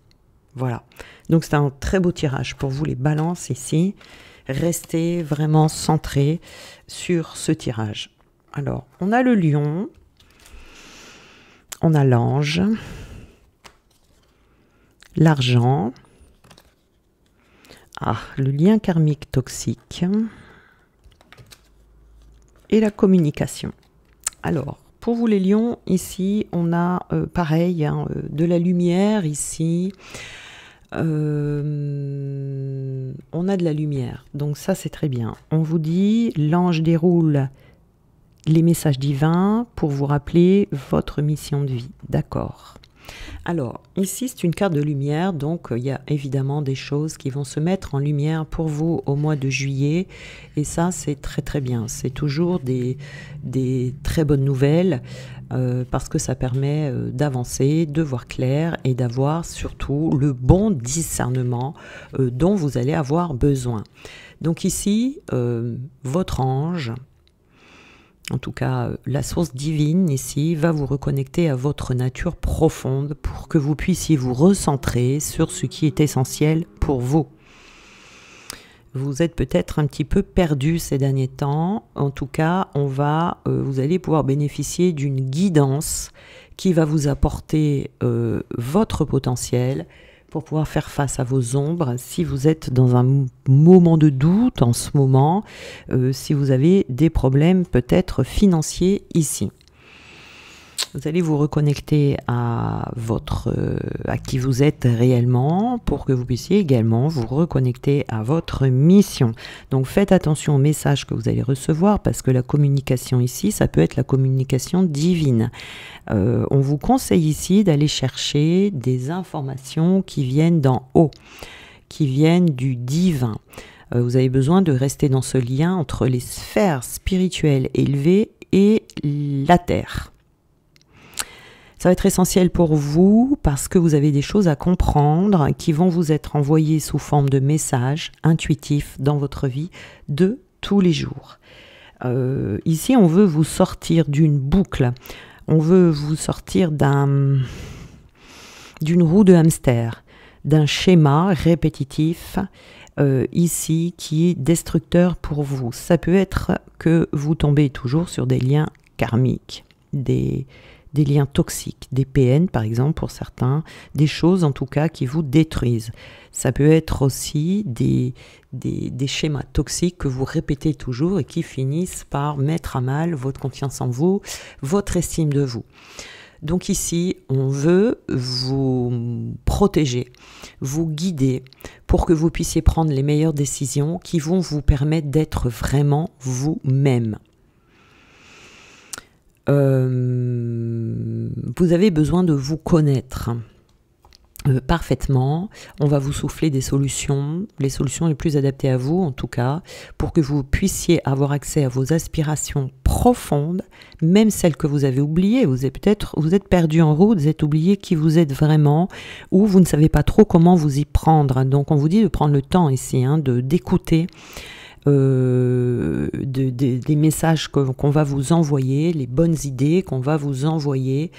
Voilà. Donc c'est un très beau tirage pour vous les balances ici. Restez vraiment centrés sur ce tirage. Alors, on a le lion. On a l'ange, l'argent, le lien karmique toxique et la communication. Alors, pour vous les lions, ici, on a pareil, hein, de la lumière ici. On a de la lumière, donc ça c'est très bien. On vous dit, l'ange déroule les messages divins pour vous rappeler votre mission de vie. D'accord. Alors, ici, c'est une carte de lumière, donc il y a évidemment des choses qui vont se mettre en lumière pour vous au mois de juillet. Et ça, c'est très très bien. C'est toujours des très bonnes nouvelles parce que ça permet d'avancer, de voir clair et d'avoir surtout le bon discernement dont vous allez avoir besoin. Donc ici, votre ange, en tout cas, la source divine ici va vous reconnecter à votre nature profonde pour que vous puissiez vous recentrer sur ce qui est essentiel pour vous. Vous êtes peut-être un petit peu perdu ces derniers temps. En tout cas, vous allez pouvoir bénéficier d'une guidance qui va vous apporter votre potentiel pour pouvoir faire face à vos ombres. Si vous êtes dans un moment de doute en ce moment, si vous avez des problèmes peut-être financiers ici. Vous allez vous reconnecter à qui vous êtes réellement pour que vous puissiez également vous reconnecter à votre mission. Donc faites attention aux messages que vous allez recevoir parce que la communication ici, ça peut être la communication divine. On vous conseille ici d'aller chercher des informations qui viennent d'en haut, qui viennent du divin. Vous avez besoin de rester dans ce lien entre les sphères spirituelles élevées et la Terre. Ça va être essentiel pour vous parce que vous avez des choses à comprendre qui vont vous être envoyées sous forme de messages intuitifs dans votre vie de tous les jours. Ici, on veut vous sortir d'une boucle. On veut vous sortir d'une roue de hamster, d'un schéma répétitif ici qui est destructeur pour vous. Ça peut être que vous tombez toujours sur des liens karmiques, des liens toxiques, des PN par exemple pour certains, des choses en tout cas qui vous détruisent. Ça peut être aussi des schémas toxiques que vous répétez toujours et qui finissent par mettre à mal votre confiance en vous, votre estime de vous. Donc ici, on veut vous protéger, vous guider pour que vous puissiez prendre les meilleures décisions qui vont vous permettre d'être vraiment vous-même. Vous avez besoin de vous connaître parfaitement. On va vous souffler des solutions, les solutions les plus adaptées à vous en tout cas, pour que vous puissiez avoir accès à vos aspirations profondes, même celles que vous avez oubliées. Vous êtes perdu en route, vous êtes oublié qui vous êtes vraiment, ou vous ne savez pas trop comment vous y prendre. Donc on vous dit de prendre le temps ici, d'écouter des messages qu'on va vous envoyer, les bonnes idées qu'on va vous envoyer.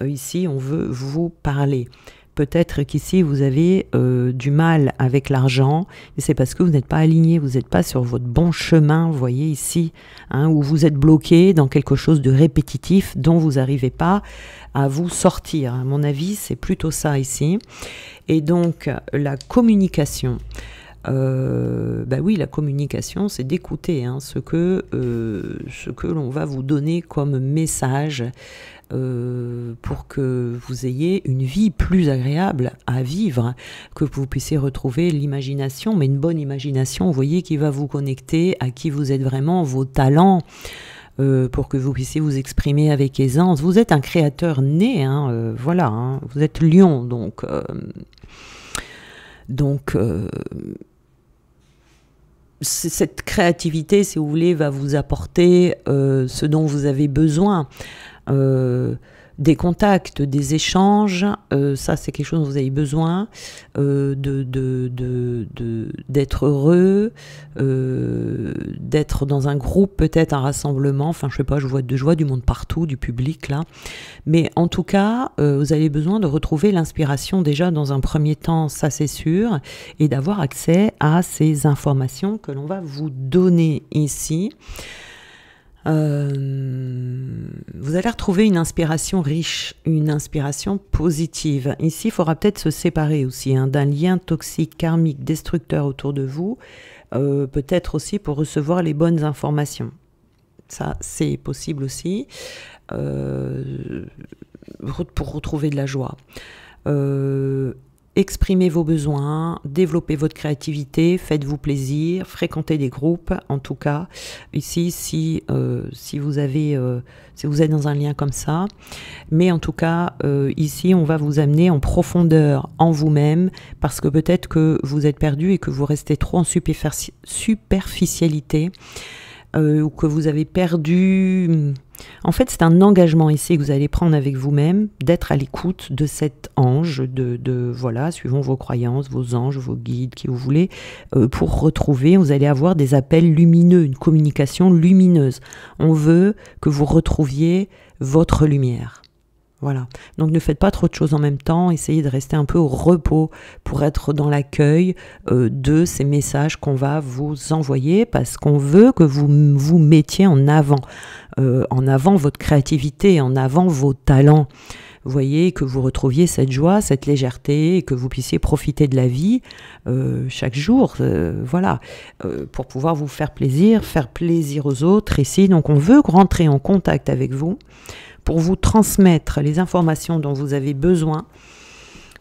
Ici, on veut vous parler. Peut-être qu'ici, vous avez du mal avec l'argent, et c'est parce que vous n'êtes pas aligné, vous n'êtes pas sur votre bon chemin, vous voyez ici, où vous êtes bloqué dans quelque chose de répétitif dont vous n'arrivez pas à vous sortir. À mon avis, c'est plutôt ça ici. Et donc, la communication. Oui, la communication, c'est d'écouter ce que l'on va vous donner comme message pour que vous ayez une vie plus agréable à vivre, que vous puissiez retrouver l'imagination, mais une bonne imagination, vous voyez, qui va vous connecter à qui vous êtes vraiment, vos talents, pour que vous puissiez vous exprimer avec aisance. Vous êtes un créateur né, voilà, vous êtes lion, donc cette créativité, si vous voulez, va vous apporter ce dont vous avez besoin. Des contacts, des échanges, ça c'est quelque chose dont vous avez besoin, d'être heureux, d'être dans un groupe, peut-être un rassemblement, enfin je sais pas, je vois du monde partout, du public là, mais en tout cas vous avez besoin de retrouver l'inspiration déjà dans un premier temps, ça c'est sûr, et d'avoir accès à ces informations que l'on va vous donner ici. Vous allez retrouver une inspiration riche, une inspiration positive. Ici, il faudra peut-être se séparer aussi d'un lien toxique, karmique, destructeur autour de vous, peut-être aussi pour recevoir les bonnes informations. Ça, c'est possible aussi, pour retrouver de la joie. Exprimez vos besoins, développez votre créativité, faites-vous plaisir, fréquentez des groupes. En tout cas, ici, si vous êtes dans un lien comme ça, mais en tout cas, ici, on va vous amener en profondeur en vous-même, parce que peut-être que vous êtes perdu et que vous restez trop en superficialité, ou que vous avez perdu... En fait, c'est un engagement ici que vous allez prendre avec vous-même, d'être à l'écoute de cet ange, voilà, suivant vos croyances, vos anges, vos guides, qui vous voulez, pour retrouver, vous allez avoir des appels lumineux, une communication lumineuse. On veut que vous retrouviez votre lumière. Voilà, donc ne faites pas trop de choses en même temps, essayez de rester un peu au repos pour être dans l'accueil de ces messages qu'on va vous envoyer, parce qu'on veut que vous vous mettiez en avant votre créativité, en avant vos talents. Vous voyez, que vous retrouviez cette joie, cette légèreté, et que vous puissiez profiter de la vie chaque jour, voilà, pour pouvoir vous faire plaisir aux autres ici. Donc on veut rentrer en contact avec vous, pour vous transmettre les informations dont vous avez besoin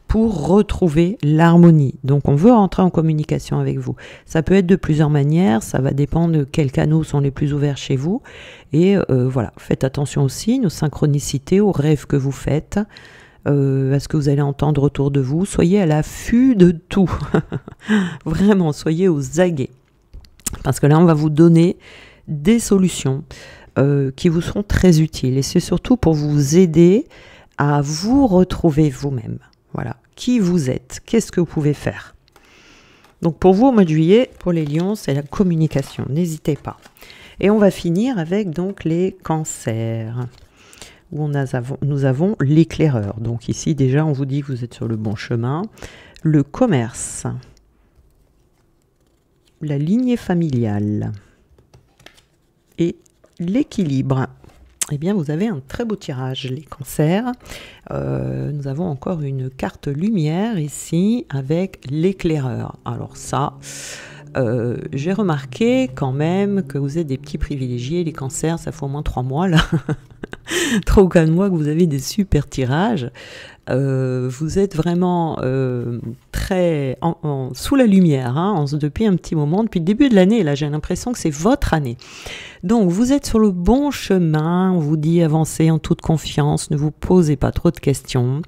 pour retrouver l'harmonie. Donc on veut rentrer en communication avec vous. Ça peut être de plusieurs manières, ça va dépendre de quels canaux sont les plus ouverts chez vous. Et voilà, faites attention aussi aux synchronicités, aux rêves que vous faites, à ce que vous allez entendre autour de vous. Soyez à l'affût de tout. Vraiment, soyez aux aguets. Parce que là, on va vous donner des solutions qui vous seront très utiles, et c'est surtout pour vous aider à vous retrouver vous-même. Voilà, qui vous êtes, qu'est-ce que vous pouvez faire. Donc pour vous, au mois de juillet, pour les lions, c'est la communication, n'hésitez pas. Et on va finir avec donc les cancers, où nous avons l'éclaireur. Donc ici déjà, on vous dit que vous êtes sur le bon chemin. Le commerce, la lignée familiale et l'équilibre. Eh bien, vous avez un très beau tirage, les cancers. Nous avons encore une carte lumière ici avec l'éclaireur. Alors ça, j'ai remarqué quand même que vous êtes des petits privilégiés. Les cancers, ça fait au moins 3 mois là. 3 ou 4 mois que vous avez des super tirages. Vous êtes vraiment très sous la lumière, hein, depuis un petit moment, depuis le début de l'année. Là, j'ai l'impression que c'est votre année. Donc, vous êtes sur le bon chemin. On vous dit avancez en toute confiance. Ne vous posez pas trop de questions.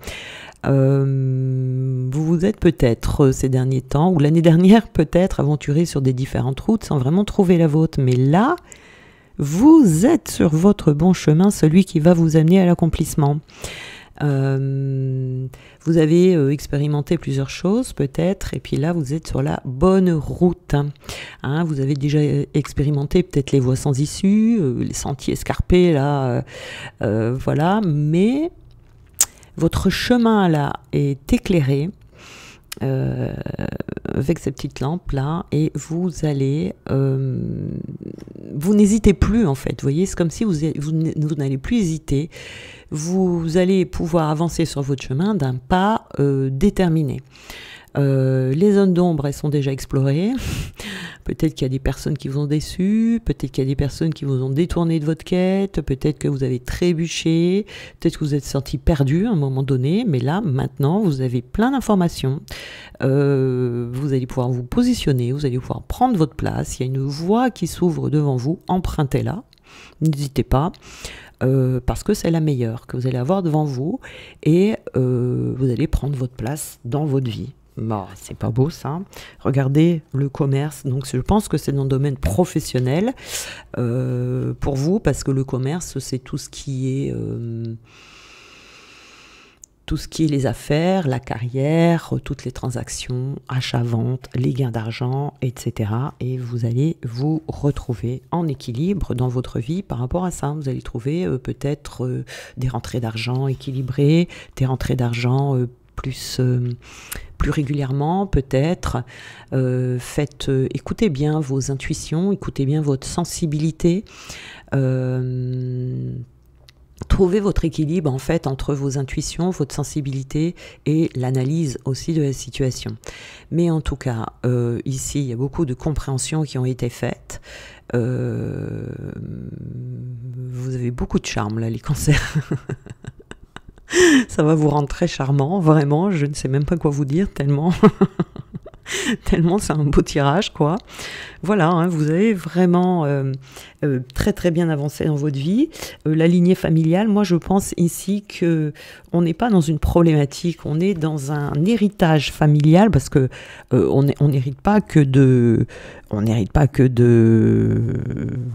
Vous vous êtes peut-être ces derniers temps, ou l'année dernière peut-être, aventuré sur des différentes routes sans vraiment trouver la vôtre. Mais là, vous êtes sur votre bon chemin, celui qui va vous amener à l'accomplissement. Vous avez expérimenté plusieurs choses peut-être, et puis là vous êtes sur la bonne route, hein, vous avez déjà expérimenté peut-être les voies sans issue, les sentiers escarpés là, voilà, mais votre chemin là est éclairé avec ces petites lampes là, et vous allez vous n'hésitez plus en fait, vous voyez, c'est comme si vous n'allez plus hésiter, vous allez pouvoir avancer sur votre chemin d'un pas déterminé. Les zones d'ombre, elles sont déjà explorées. Peut-être qu'il y a des personnes qui vous ont déçu, peut-être qu'il y a des personnes qui vous ont détourné de votre quête, peut-être que vous avez trébuché, peut-être que vous êtes senti perdu à un moment donné, mais là, maintenant, vous avez plein d'informations. Vous allez pouvoir vous positionner, vous allez pouvoir prendre votre place, il y a une voie qui s'ouvre devant vous, empruntez-la, n'hésitez pas. Parce que c'est la meilleure que vous allez avoir devant vous, et vous allez prendre votre place dans votre vie. Bon, c'est pas beau ça. Regardez le commerce, donc je pense que c'est dans le domaine professionnel pour vous, parce que le commerce c'est tout ce qui est les affaires, la carrière, toutes les transactions, achats-ventes, les gains d'argent, etc. Et vous allez vous retrouver en équilibre dans votre vie par rapport à ça. Vous allez trouver peut-être des rentrées d'argent équilibrées, des rentrées d'argent plus régulièrement peut-être. Écoutez bien vos intuitions, écoutez bien votre sensibilité. Trouvez votre équilibre en fait entre vos intuitions, votre sensibilité et l'analyse aussi de la situation. Mais en tout cas, ici, il y a beaucoup de compréhensions qui ont été faites. Vous avez beaucoup de charme là, les cancers. Ça va vous rendre très charmant, vraiment. Je ne sais même pas quoi vous dire tellement... tellement c'est un beau tirage, quoi. Voilà, hein, vous avez vraiment très très bien avancé dans votre vie. La lignée familiale, moi je pense ici que on n'est pas dans une problématique, on est dans un héritage familial, parce que on n'hérite pas que de...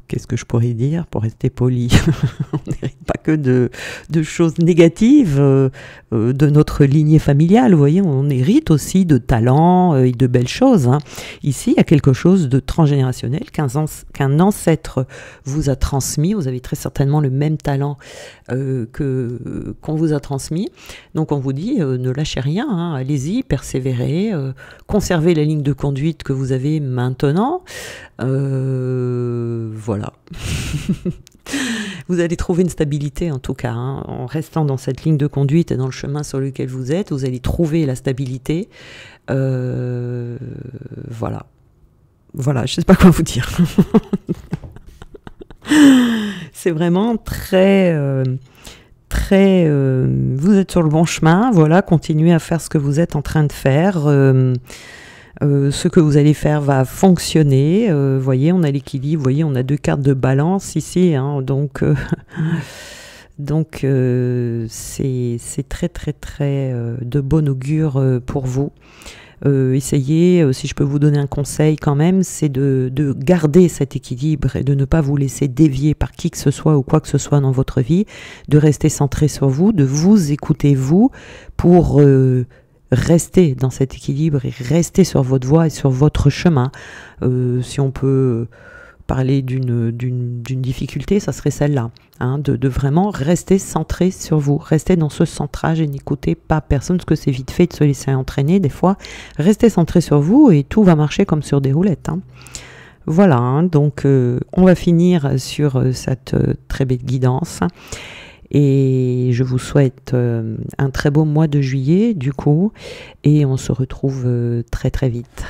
Qu'est-ce que je pourrais dire pour rester poli? On n'hérite pas que de choses négatives de notre lignée familiale, vous voyez, on hérite aussi de talents et de belles choses, hein. Ici, il y a quelque chose de transgénérationnel qu'un ancêtre vous a transmis. Vous avez très certainement le même talent qu'on vous a transmis. Donc on vous dit, ne lâchez rien, hein, allez-y, persévérez, conservez la ligne de conduite que vous avez maintenant. Voilà. Vous allez trouver une stabilité en tout cas, hein, en restant dans cette ligne de conduite et dans le chemin sur lequel vous êtes, vous allez trouver la stabilité. Voilà. Voilà, je ne sais pas quoi vous dire. C'est vraiment très... vous êtes sur le bon chemin, voilà, continuez à faire ce que vous êtes en train de faire. Ce que vous allez faire va fonctionner. Voyez, on a l'équilibre, voyez, on a 2 cartes de balance ici, hein, donc c'est très très très de bon augure pour vous. Essayez, si je peux vous donner un conseil quand même, c'est de garder cet équilibre et de ne pas vous laisser dévier par qui que ce soit ou quoi que ce soit dans votre vie, de rester centré sur vous, de vous écouter vous pour rester dans cet équilibre et rester sur votre voie et sur votre chemin. Si on peut parler d'une difficulté, ça serait celle-là, hein, de vraiment rester centré sur vous, rester dans ce centrage et n'écoutez pas personne, parce que c'est vite fait de se laisser entraîner des fois. Restez centré sur vous et tout va marcher comme sur des roulettes, hein. Voilà, hein, donc on va finir sur cette très belle guidance. Et je vous souhaite un très beau mois de juillet du coup, et on se retrouve très très vite.